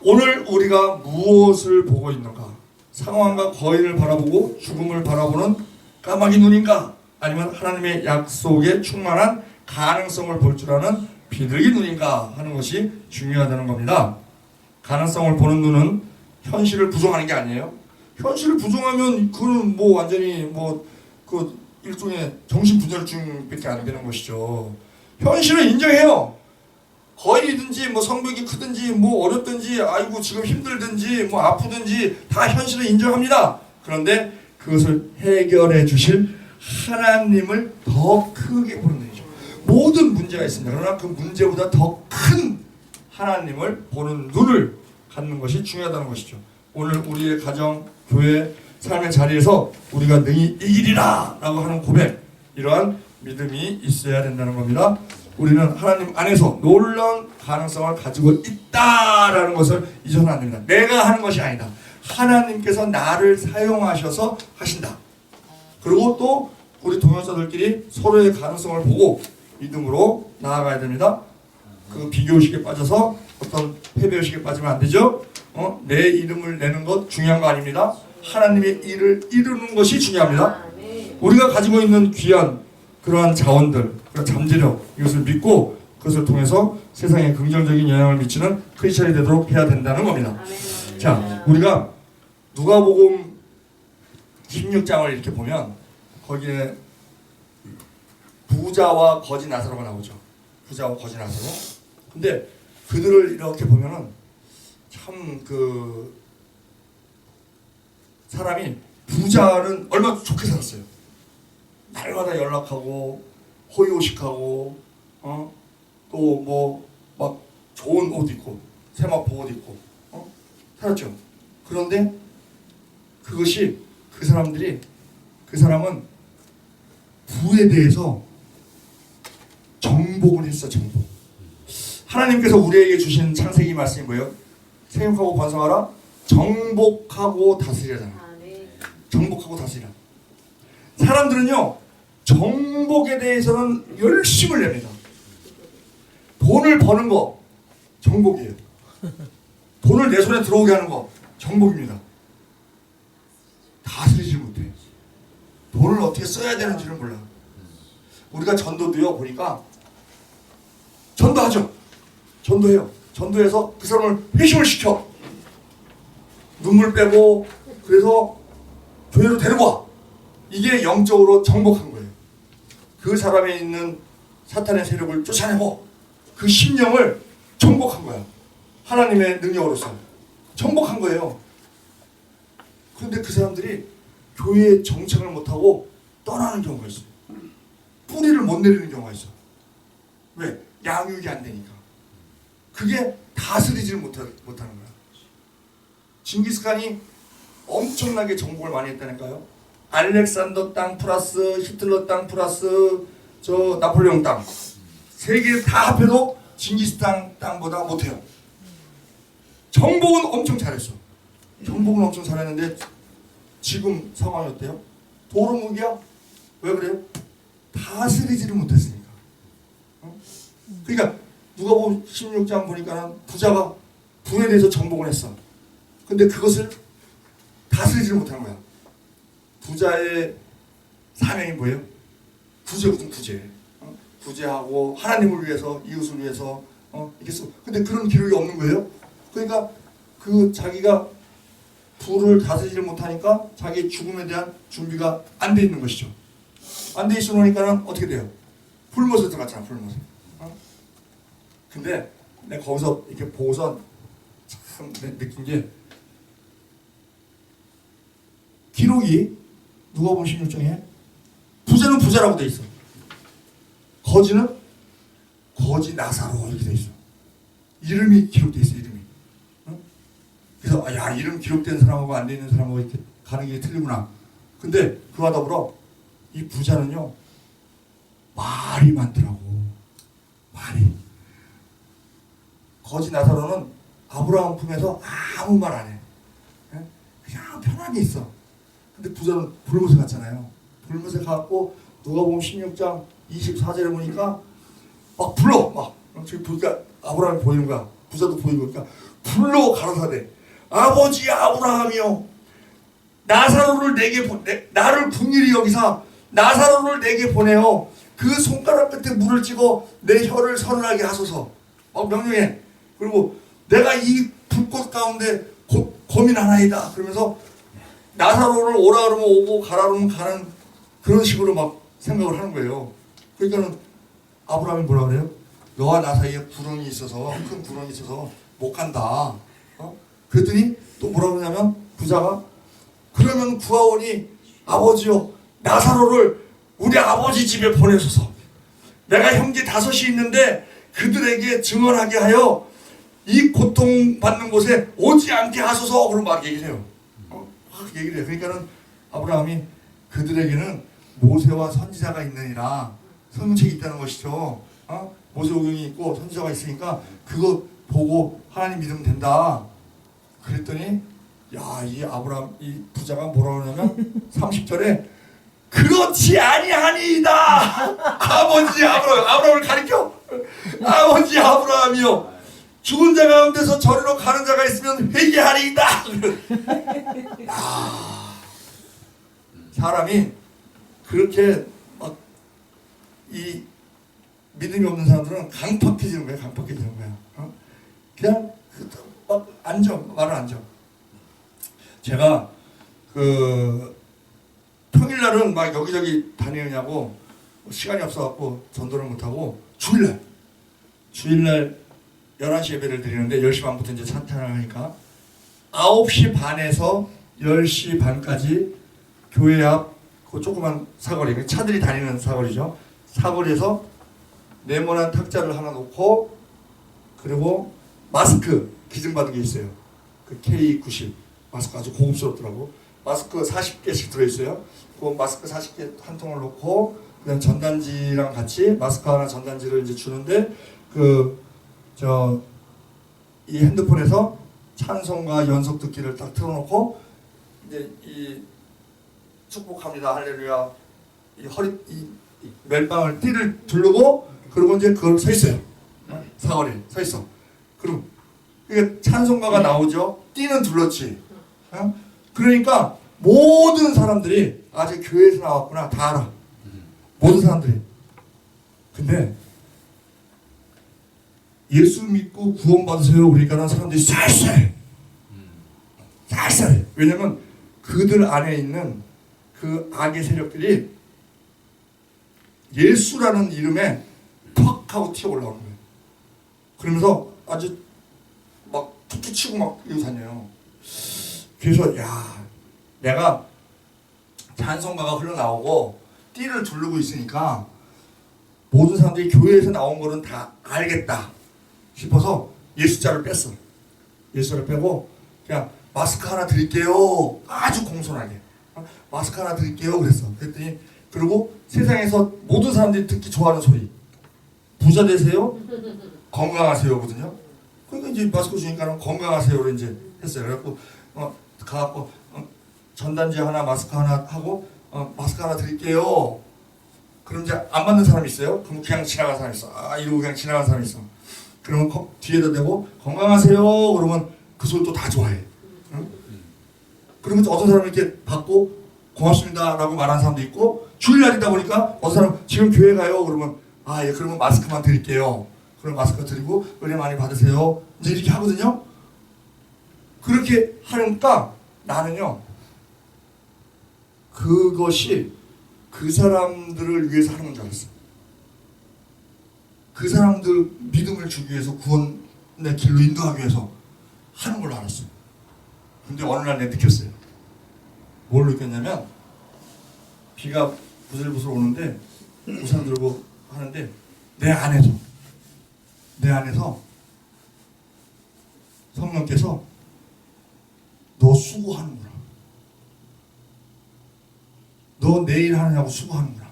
오늘 우리가 무엇을 보고 있는가? 상황과 거인을 바라보고 죽음을 바라보는 까마귀 눈인가? 아니면 하나님의 약속에 충만한 가능성을 볼 줄 아는 비둘기 눈인가 하는 것이 중요하다는 겁니다. 가능성을 보는 눈은 현실을 부정하는 게 아니에요. 현실을 부정하면 그는 뭐 완전히 그 일종의 정신분열증밖에 안 되는 것이죠. 현실을 인정해요. 거인이든지 뭐 성벽이 크든지 뭐 어렵든지 아이고 지금 힘들든지 뭐 아프든지 다 현실을 인정합니다. 그런데 그것을 해결해 주실 하나님을 더 크게 보는 눈이죠. 모든 문제가 있습니다. 그러나 그 문제보다 더 큰 하나님을 보는 눈을 갖는 것이 중요하다는 것이죠. 오늘 우리의 가정, 교회, 삶의 자리에서 우리가 능히 이기리라 라고 하는 고백, 이러한 믿음이 있어야 된다는 겁니다. 우리는 하나님 안에서 놀라운 가능성을 가지고 있다라는 것을 잊어서는 안 됩니다. 내가 하는 것이 아니다. 하나님께서 나를 사용하셔서 하신다. 그리고 또 우리 동역자들끼리 서로의 가능성을 보고 믿음으로 나아가야 됩니다. 그 비교의식에 빠져서 어떤 패배의식에 빠지면 안 되죠. 내 이름을 내는 것 중요한 거 아닙니다. 하나님의 일을 이루는 것이 중요합니다. 우리가 가지고 있는 귀한 그러한 자원들, 그런 잠재력, 이것을 믿고 그것을 통해서 세상에 긍정적인 영향을 미치는 크리스천이 되도록 해야 된다는 겁니다. 자, 우리가 누가복음 16장을 이렇게 보면 거기에 부자와 거지 나사로가 나오죠. 부자와 거지 나사로. 근데 그들을 이렇게 보면은 참 그 사람이, 부자는 얼마나 좋게 살았어요. 날마다 연락하고 호의호식하고 또 뭐 막 좋은 옷 입고 세마포 옷 입고 살았죠. 그런데 그것이 그 사람은 부에 대해서 정복을 했어. 정복. 하나님께서 우리에게 주신 창세기 말씀이 뭐예요? 생육하고 번성하라, 정복하고 다스리라잖아. 정복하고 다스리라. 사람들은요, 정복에 대해서는 열심을 냅니다. 돈을 버는 거 정복이에요. 돈을 내 손에 들어오게 하는 거 정복입니다. 다스리지 못해. 돈을 어떻게 써야 되는지를 몰라. 우리가 전도도요, 보니까 전도하죠. 전도해요. 전도해서 그 사람을 회심을 시켜. 눈물 빼고, 그래서 교회로 데리고 와. 이게 영적으로 정복한 거예요. 그 사람에 있는 사탄의 세력을 쫓아내고 그 심령을 정복한 거야. 하나님의 능력으로서 정복한 거예요. 그런데 그 사람들이 교회에 정착을 못하고 떠나는 경우가 있어요. 뿌리를 못 내리는 경우가 있어. 왜? 양육이 안 되니까. 그게 다스리지를 못하는 거야. 징기스칸이 엄청나게 정복을 많이 했다니까요. 알렉산더 땅 플러스 히틀러 땅 플러스 저 나폴레옹 땅, 세 개 다 합해도 징기스칸 땅보다 못해요. 정복은 엄청 잘했어. 정복은 엄청 잘했는데 지금 상황이 어때요? 도루묵이야? 왜 그래요? 다스리지를 못했으니까. 그러니까 누가복음 16장 보니까는 부자가 부에 대해서 정복을 했어. 근데 그것을 다스리지를 못한 거야. 부자의 사명이 뭐예요? 구제거든, 구제. 구제하고 하나님을 위해서, 이웃을 위해서 이렇게 쓰고. 근데 그런 기록이 없는 거예요. 그러니까 그 자기가 부를 다스리지 못하니까 자기 죽음에 대한 준비가 안 돼 있는 것이죠. 안 돼 있으니까는 어떻게 돼요? 불못에 들어갔잖아, 불못에. 근데 내가 거기서 이렇게 보고선 참 느낀 게 기록이 누가복음 16장에 부자는 부자라고 돼 있어. 거지는 거지 나사로 이렇게 돼 있어. 이름이 기록돼 있어. 이름이. 응? 그래서 야 이름 기록된 사람하고 안 돼 있는 사람하고 이렇게 가는 게 틀리구나. 근데 그와 더불어 이 부자는요 말이 많더라고. 말이. 거지 나사로는 아브라함 품에서 아무 말 안 해. 그냥 편하게 있어. 근데 부자는 불못에 갔잖아요. 불못에 갔고 누가복음 16장 24절에 보니까 막 불러. 막 저기 보니까 아브라함이 보이는 거야. 부자도 보이고 그러니까 불러 가라사대 아버지 아브라함이요 나사로를 내게 나를 궁일이 여기사 나사로를 내게 보내어 그 손가락 끝에 물을 찍어 내 혀를 서늘하게 하소서. 막 명령해. 그리고 내가 이 불꽃 가운데 고민하나이다. 그러면서 나사로를 오라 그러면 오고 가라 그러면 가는 그런 식으로 막 생각을 하는 거예요. 그러니까는 아브라함이 뭐라 그래요? 너와 나 사이에 구렁이 있어서 큰 구렁이 있어서 못 간다. 그랬더니 또 뭐라 그러냐면 부자가 그러면 구하오니 아버지요 나사로를 우리 아버지 집에 보내소서. 내가 형제 5이 있는데 그들에게 증언하게 하여 이 고통받는 곳에 오지 않게 하소서. 그런 막 얘기를 해요. 막 얘기를 해요. 그러니까는 아브라함이 그들에게는 모세와 선지자가 있느니라. 성경책이 있다는 것이죠. 모세오경이 있고 선지자가 있으니까 그거 보고 하나님 믿으면 된다. 그랬더니 야, 이 아브라함 이 부자가 뭐라 그러냐면 30절에 그렇지 아니하니이다. 아버지 아브라함을 가리켜. 아버지 아브라함이요 죽은 자 가운데서 저리로 가는 자가 있으면 회개하리이다. 사람이 그렇게 막 이 믿음이 없는 사람들은 강팍해지는 거야. 강팍해지는 거야. 그냥 막 앉아. 말을 앉아. 제가 그 평일날은 막 여기저기 다니느냐고 시간이 없어갖고 전도를 못하고 주일날 11시 예배를 드리는데 10시 반부터 이제 찬양을 하니까 9시 반에서 10시 반까지 교회 앞 그 조그만 사거리, 차들이 다니는 사거리죠. 사거리에서 네모난 탁자를 하나 놓고 그리고 마스크 기증받은 게 있어요. 그 K90 마스크 아주 고급스럽더라고. 마스크 40개씩 들어있어요. 그 마스크 40개 한 통을 놓고 그다음 전단지랑 같이 마스크 하나 전단지를 이제 주는데 이 핸드폰에서 찬송과 연속 듣기를 딱 틀어놓고 이제 이 축복합니다 할렐루야 이 허리 이 멜빵을 띠를 두르고 그리고 이제 그걸 서 있어요. 사거리에 서 있어. 그럼 이게 찬송가가 나오죠. 띠는 둘렀지. 그러니까 모든 사람들이 아직 교회에서 나왔구나 다 알아. 모든 사람들이. 근데 예수 믿고 구원받으세요 그러니까 사람들이 쌀쌀해. 왜냐면 그들 안에 있는 그 악의 세력들이 예수라는 이름에 퍽 하고 튀어 올라오는 거예요. 그러면서 아주 막 툭툭 치고 막 이러고 다녀요. 그래서 야 내가 찬송가가 흘러나오고 띠를 두르고 있으니까 모든 사람들이 교회에서 나온 거는 다 알겠다 싶어서 예수자를 뺐어. 예수자를 빼고 그냥 마스크 하나 드릴게요. 아주 공손하게 마스크 하나 드릴게요 그랬어. 그랬더니 그리고 세상에서 모든 사람들이 듣기 좋아하는 소리 부자 되세요 건강하세요거든요. 그러니까 이제 마스크 주니까 건강하세요를 이제 했어요. 그래갖고 가갖고 전단지 하나 마스크 하나 하고 마스크 하나 드릴게요. 그럼 이제 안 받는 사람이 있어요. 그럼 그냥 지나간 사람이 있어. 이러고 그냥 지나간 사람이 있어. 그러면 뒤에다 대고 건강하세요 그러면 그 소리 또 다 좋아해. 응? 그러면 어떤 사람은 이렇게 받고 고맙습니다 라고 말하는 사람도 있고 주일날이다 보니까 어떤 사람 지금 교회 가요 그러면 예 그러면 마스크만 드릴게요. 그럼 마스크 드리고 은혜 많이 받으세요. 이제 이렇게 하거든요. 그렇게 하니까 나는요 그것이 그 사람들을 위해서 하는 건 줄 알았어. 그 사람들 믿음을 주기 위해서 구원의 길로 인도하기 위해서. 하는 걸로 알았어요. 근데 어느 날 내가 느꼈어요. 뭘 느꼈냐면 비가 부슬부슬 오는데 우산 들고 하는데 내 안에서 성령께서 너 수고하는구나. 너 내일 하느냐고 수고하는구나.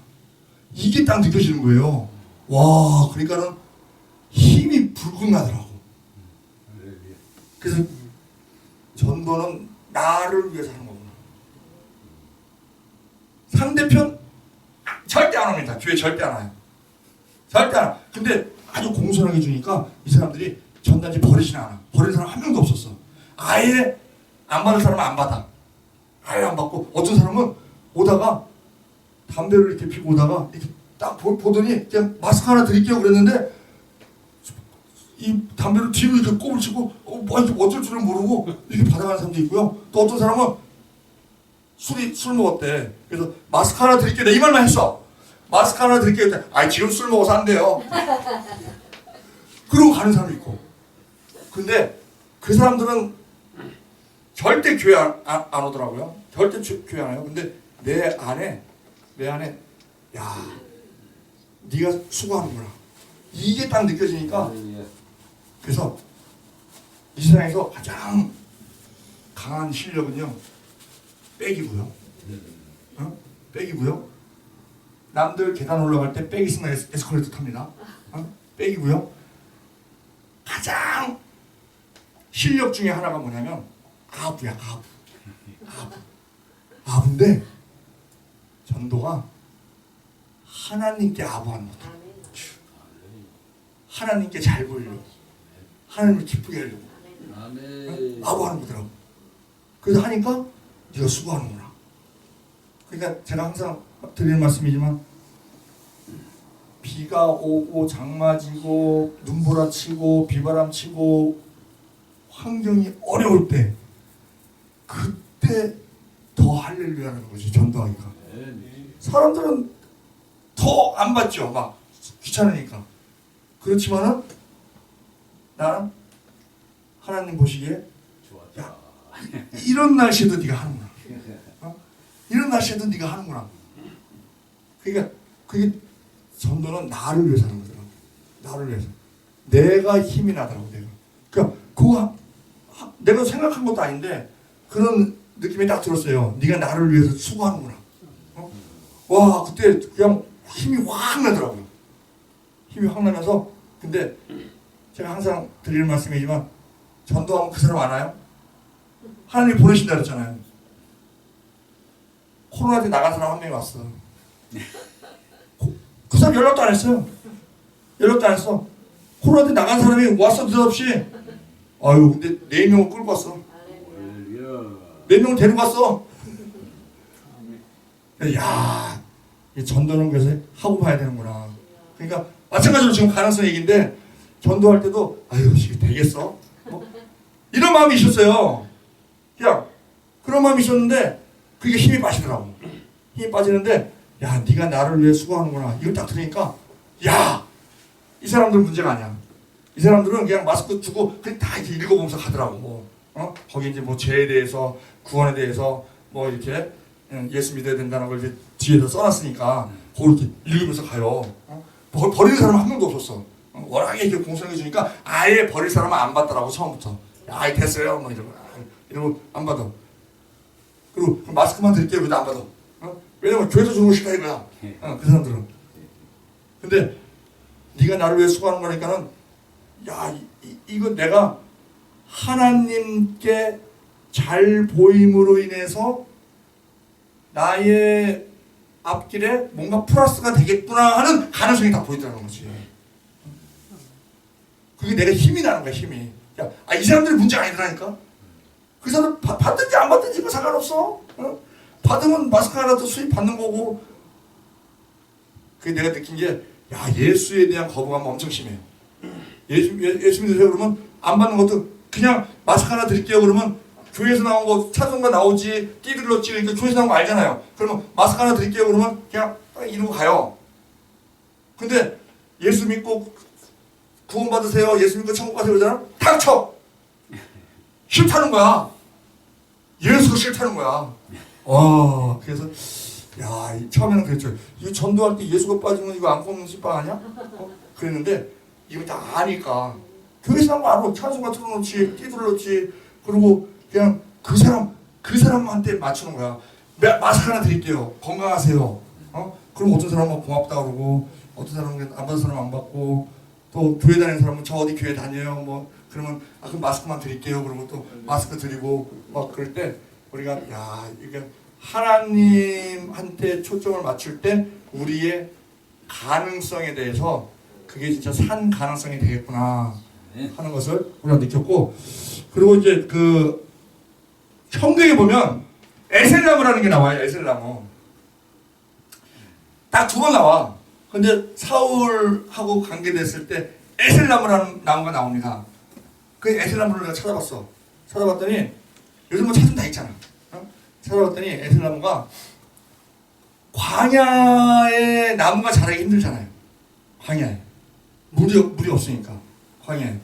이게 딱 느껴지는 거예요. 와, 그러니까는 힘이 불끈 나더라고. 그래서 전도는 나를 위해서 하는 거구나. 상대편 절대 안 합니다. 교회 절대 안 와요. 절대 안 와. 근데 아주 공손하게 주니까 이 사람들이 전단지 버리진 않아. 버리는 사람 한 명도 없었어. 아예 안 받을 사람은 안 받아. 아예 안 받고 어떤 사람은 오다가 담배를 이렇게 피고 오다가 이렇게 딱 보더니 그냥 마스크 하나 드릴게요 그랬는데 이 담배를 뒤로 이렇게 꼽을 치고 뭐 이렇게 어쩔 줄을 모르고 이렇게 받아가는 사람도 있고요. 또 어떤 사람은 술 먹었대. 그래서 마스크 하나 드릴게요. 내가 이 말만 했어. 마스크 하나 드릴게요. 아이 지금 술 먹어서 안 돼요. 그러고 가는 사람이 있고. 근데 그 사람들은 절대 교회 안 오더라고요. 절대 교회 안 와요. 근데 내 안에 야 네가 수고하는구나. 이게 딱 느껴지니까 그래서 이 세상에서 가장 강한 실력은요 백이고요. 백이고요. 남들 계단 올라갈 때 백 있으면 에스컬레이터 탑니다. 백이고요. 가장 실력 중에 하나가 뭐냐면 아부야. 아부인데 전도가 하나님께 아부하는 거다. 하나님께 잘 보이려고, 하나님을 기쁘게 하려고 아부하는 거더라고. 그래서 하니까 네가 수고하는구나. 그러니까 제가 항상 드리는 말씀이지만 비가 오고 장마지고 눈보라치고 비바람치고 환경이 어려울 때 그때 더 할렐루야라는 거지. 전도하기가. 사람들은 더 안 받죠. 막 귀찮으니까. 그렇지만은 나는 하나님 보시기에 야 이런 날씨에도 네가 하는구나. 이런 날씨에도 네가 하는구나. 그러니까 그게 전도는 나를 위해서 하는 거더라고. 나를 위해서. 내가 힘이 나더라고. 그러니까 그거 내가 생각한 것도 아닌데 그런 느낌이 딱 들었어요. 네가 나를 위해서 수고하는구나. 와 그때 그냥 힘이 확 나더라고요. 힘이 확 나면서 근데 제가 항상 드리는 말씀이지만 전도하면 그 사람 안 와요? 하나님이 보내신다 그랬잖아요. 코로나 때 나간 사람 한 명이 왔어. 그 사람 연락도 안 했어요. 연락도 안 했어. 코로나 때 나간 사람이 왔어 느닷없이. 아유 근데 4명을 끌고 왔어. 4명을 데리고 왔어. 야, 이 전도는 그래서 하고 봐야 되는구나. 그러니까 마찬가지로 지금 가능성 얘기인데 전도할 때도 아유 이게 되겠어? 뭐, 이런 마음이 있었어요. 그냥 그런 마음이 있었는데 그게 힘이 빠지더라고. 힘이 빠지는데 야 네가 나를 위해 수고하는구나. 이걸 딱 들으니까 야 이 사람들은 문제가 아니야. 이 사람들은 그냥 마스크 주고 그냥 다 이렇게 읽어보면서 가더라고. 거기 이제 뭐 죄에 대해서 구원에 대해서 뭐 이렇게 예수 믿어야 된다는 걸 이제 뒤에서 써놨으니까 그걸 이렇게 읽으면서 가요. 버리는 사람은 한 명도 없었어. 워낙에 이렇게 공손하게 주니까 아예 버릴 사람은 안 받더라고 처음부터. 야 됐어요 뭐 이러고 안 받아. 그리고 마스크만 드릴게요 그래도 안 받아. 왜냐면 교회에서 주는 거 싫다 이거야. 그 사람들은. 근데 네가 나를 위해 수고하는 거니까는 야 이거 내가 하나님께 잘 보임으로 인해서 나의 앞길에 뭔가 플러스가 되겠구나 하는 가능성이 다 보이더라는 거지. 그게 내가 힘이 나는 거야 힘이. 야, 이 사람들이 문제가 아니라니까. 그 사람 받든지 안 받든지 뭐 상관없어. 받으면 마스크 하나 더 수입 받는 거고. 그게 내가 느낀 게 야 예수에 대한 거부감이 엄청 심해. 예수 믿으세요 그러면 안 받는 것도 그냥 마스크 하나 드릴게요 그러면 교회에서 나온 거 찬송가 나오지 띠들러 찍으니까 교회에서 나온 거 알잖아요. 그러면 마스크 하나 드릴게요 그러면 그냥 딱 이러고 가요. 근데 예수 믿고 구원 받으세요 예수 믿고 천국 가세요 그러잖아. 탁 쳐. 싫다는 거야. 예수가 싫다는 거야. 그래서 처음에는 그랬죠. 이거 전도할 때 예수가 빠지면 이거 안 꼽는 씨바 아니야? 그랬는데 이거 다 아니까 교회에서 한거 알아. 찬송가 틀어놓지, 띠둘러놓지. 그리고 그냥 그 사람한테 맞추는 거야. 마스크 하나 드릴게요. 건강하세요. 그럼 어떤 사람은 고맙다 그러고, 어떤 사람은 안 받은 사람 안 받고, 또 교회 다니는 사람은 저 어디 교회 다녀요. 뭐 그러면 그럼 마스크만 드릴게요. 그러고 또 마스크 드리고 막 그럴 때 우리가 이게 하나님한테 초점을 맞출 때 우리의 가능성에 대해서 그게 진짜 산 가능성이 되겠구나 하는 것을 우리가 느꼈고, 그리고 이제 그 성경에 보면 에셀나무라는 게 나와요. 에셀나무 딱 2번 나와. 근데 사울하고 관계됐을 때 에셀나무라는 나무가 나옵니다. 그 에셀나무를 내가 찾아봤어. 찾아봤더니 요즘 뭐 찾으면 다 있잖아. 찾아봤더니 에셀나무가 광야에 나무가 자라기 힘들잖아요. 광야에 물이 없으니까 광야에.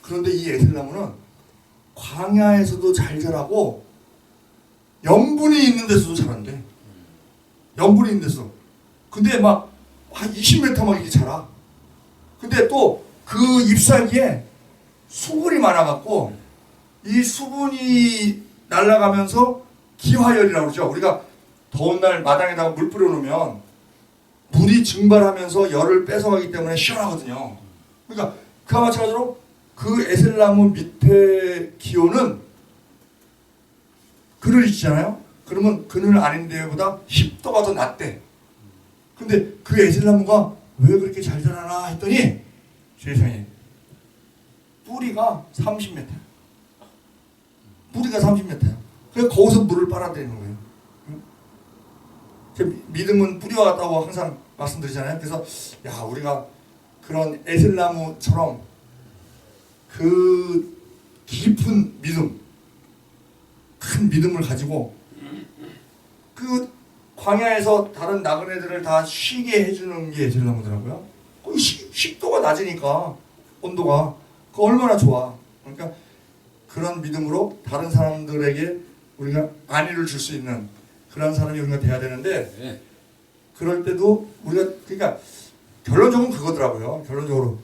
그런데 이 에셀나무는 광야에서도 잘 자라고 염분이 있는 데서도 자란대. 염분이 있는 데서. 근데 막 한 20m 막 이렇게 자라. 근데 또 그 잎사귀에 수분이 많아갖고 이 수분이 날아가면서 기화열이라고 그러죠. 우리가 더운 날 마당에다가 물 뿌려놓으면 물이 증발하면서 열을 뺏어가기 때문에 시원하거든요. 그러니까 그와 마찬가지로 그 에셀나무 밑에 기온은 그늘이잖아요. 그러면 그늘 아닌 데보다 10도가 더 낮대. 근데 그 에셀나무가 왜 그렇게 잘 자라나 했더니 세상에 뿌리가 30m. 뿌리가 30m야. 그래서 거기서 물을 빨아들이는 거예요. 제 믿음은 뿌리와 같다고 항상 말씀드리잖아요. 그래서 우리가 그런 에셀나무처럼 그 깊은 믿음, 큰 믿음을 가지고 그 광야에서 다른 나그네들을 다 쉬게 해주는 게 에셀나무더라고요. 거기 식도가 낮으니까 온도가 그 얼마나 좋아. 그러니까 그런 믿음으로 다른 사람들에게 우리가 안위를 줄 수 있는 그런 사람이 우리가 돼야 되는데, 그럴 때도 우리가 그러니까 결론적으로 그거더라고요. 결론적으로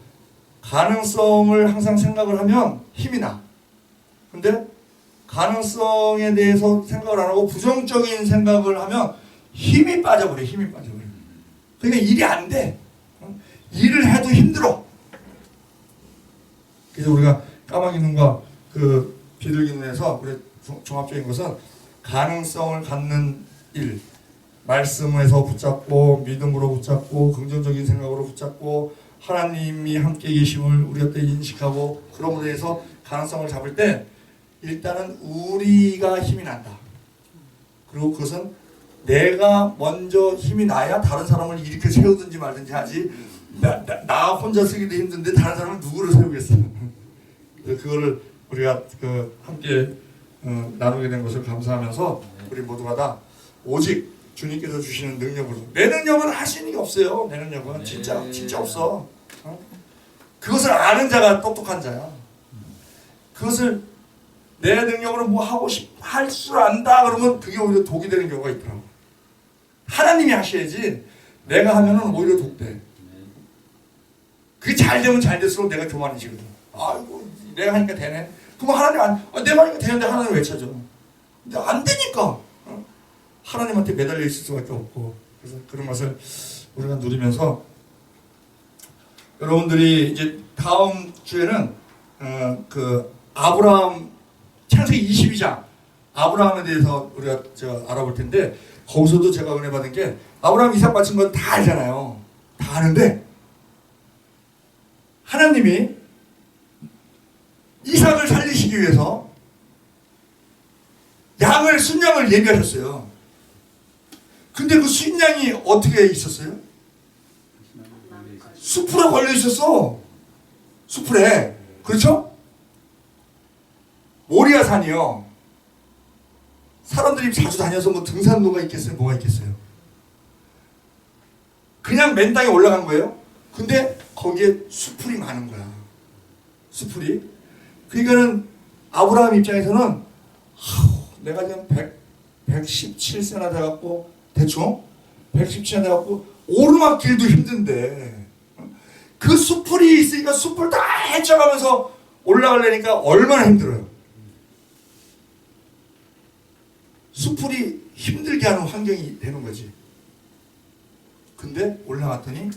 가능성을 항상 생각을 하면 힘이 나. 근데 가능성에 대해서 생각을 안 하고 부정적인 생각을 하면 힘이 빠져버려. 힘이 빠져버려. 그러니까 일이 안 돼. 일을 해도 힘들어. 그래서 우리가 까마귀 눈과 그 비둘기 눈에서 우리 종합적인 것은 가능성을 갖는 일, 말씀에서 붙잡고 믿음으로 붙잡고 긍정적인 생각으로 붙잡고 하나님이 함께 계심을 우리가 때 인식하고 그런 것에 대해서 가능성을 잡을 때 일단은 우리가 힘이 난다. 그리고 그것은 내가 먼저 힘이 나야 다른 사람을 일으켜 세우든지 말든지 하지, 나 혼자 쓰기도 힘든데 다른 사람은 누구를 세우겠어. 그거를 우리가 함께 나누게 된 것을 감사하면서 우리 모두가 다 오직 주님께서 주시는 능력으로, 내 능력은 할 수 있는 게 없어요. 내 능력은 진짜 없어. 그것을 아는 자가 똑똑한 자야. 그것을 내 능력으로 뭐 하고 할 줄 안다 그러면 그게 오히려 독이 되는 경우가 있더라고. 하나님이 하셔야지 내가 하면은 오히려 독돼. 그게 잘 되면 잘 될수록 내가 교만해지거든. 아이고 내가 하니까 되네. 그럼 하나님 내가 하니까 되는데 하나님 왜 찾아? 근데 안 되니까 하나님한테 매달려 있을 수밖에 없고. 그래서 그런 것을 우리가 누리면서 여러분들이 이제 다음 주에는 그 아브라함 창세기 22장 아브라함에 대해서 우리가 알아볼 텐데, 거기서도 제가 은혜 받은 게 아브라함 이삭 바친 건 다 알잖아요. 다 아는데 하나님이 이삭을 살리시기 위해서 순양을 예비하셨어요. 근데 그 순양이 어떻게 있었어요? 숲으로 걸려 있었어. 숲에. 그렇죠? 모리아 산이요. 사람들이 자주 다녀서 뭐 등산로가 있겠어요? 뭐가 있겠어요? 그냥 맨 땅에 올라간 거예요. 근데 거기에 수풀이 많은 거야. 수풀이. 그러니까는 아브라함 입장에서는 내가 지금 117세나 돼갖고 대충 117세나 돼갖고 오르막길도 힘든데 그 숲풀이 있으니까 숲을 다 헤쳐가면서 올라가려니까 얼마나 힘들어요. 숲풀이 힘들게 하는 환경이 되는 거지. 근데 올라갔더니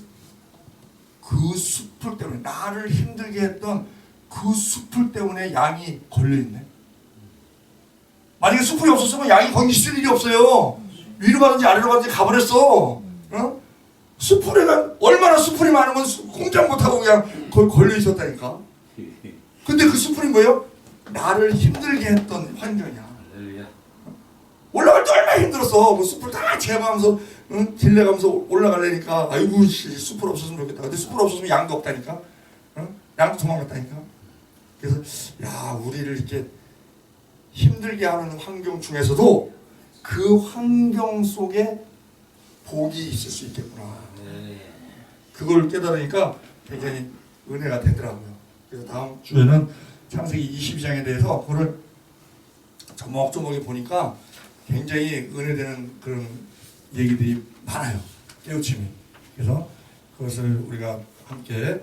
그 숲풀 때문에 나를 힘들게 했던 그 숲풀 때문에 양이 걸려있네. 만약에 숲풀이 없었으면 양이 거기 있을 일이 없어요. 위로 가든지 아래로 가든지 가버렸어. 어? 숲풀에가 얼마나 숲풀이 많으면 공장 못하고 그냥 거기 걸려 있었다니까. 근데 그 숲풀이 뭐예요? 나를 힘들게 했던 환경이야. 올라갈 때 얼마나 힘들었어. 뭐 숲을 다 제거하면서 응? 딜내가면서 올라가려니까 아이고 숲을 없었으면 좋겠다. 근데 숲을 없었으면 양도 없다니까. 응? 양도 도망갔다니까. 그래서 야 우리를 이렇게 힘들게 하는 환경 중에서도 그 환경 속에 복이 있을 수 있겠구나. 그걸 깨달으니까 굉장히 은혜가 되더라고요. 그래서 다음 주에는 창세기 22장에 대해서 그걸 조목조목에 보니까 굉장히 은혜되는 그런 얘기들이 많아요. 깨우침이. 그래서 그것을 우리가 함께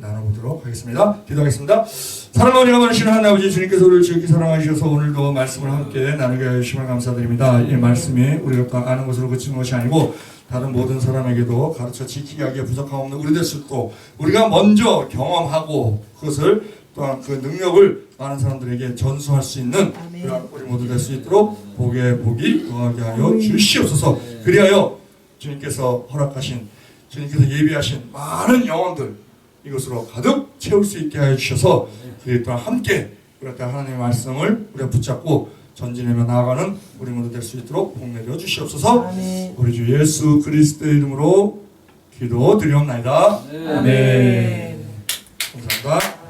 나눠보도록 하겠습니다. 기도하겠습니다. 사랑하고 많으신 하나님 아버지 주님께서 우리를 지극히 사랑하셔서 오늘도 말씀을 함께 나누게 하심을 감사드립니다. 이 말씀이 우리가 아는 것으로 그치는 것이 아니고 다른 모든 사람에게도 가르쳐 지키게 하기에 부족함 없는 우리 될 수 있고 우리가 먼저 경험하고 그것을 또한 그 능력을 많은 사람들에게 전수할 수 있는 그런 우리 모두 될 수 있도록 복에 복이 더하게 하여 주시옵소서. 그리하여 주님께서 허락하신 주님께서 예비하신 많은 영혼들 이것으로 가득 채울 수 있게 하여 주셔서 우리 또한 함께 그렇게 하나님의 말씀을 우리가 붙잡고 전진하며 나아가는 우리 모두 될 수 있도록 복 내려 주시옵소서. 우리 주 예수 그리스도의 이름으로 기도드리옵나이다. 아멘. 감사합니다.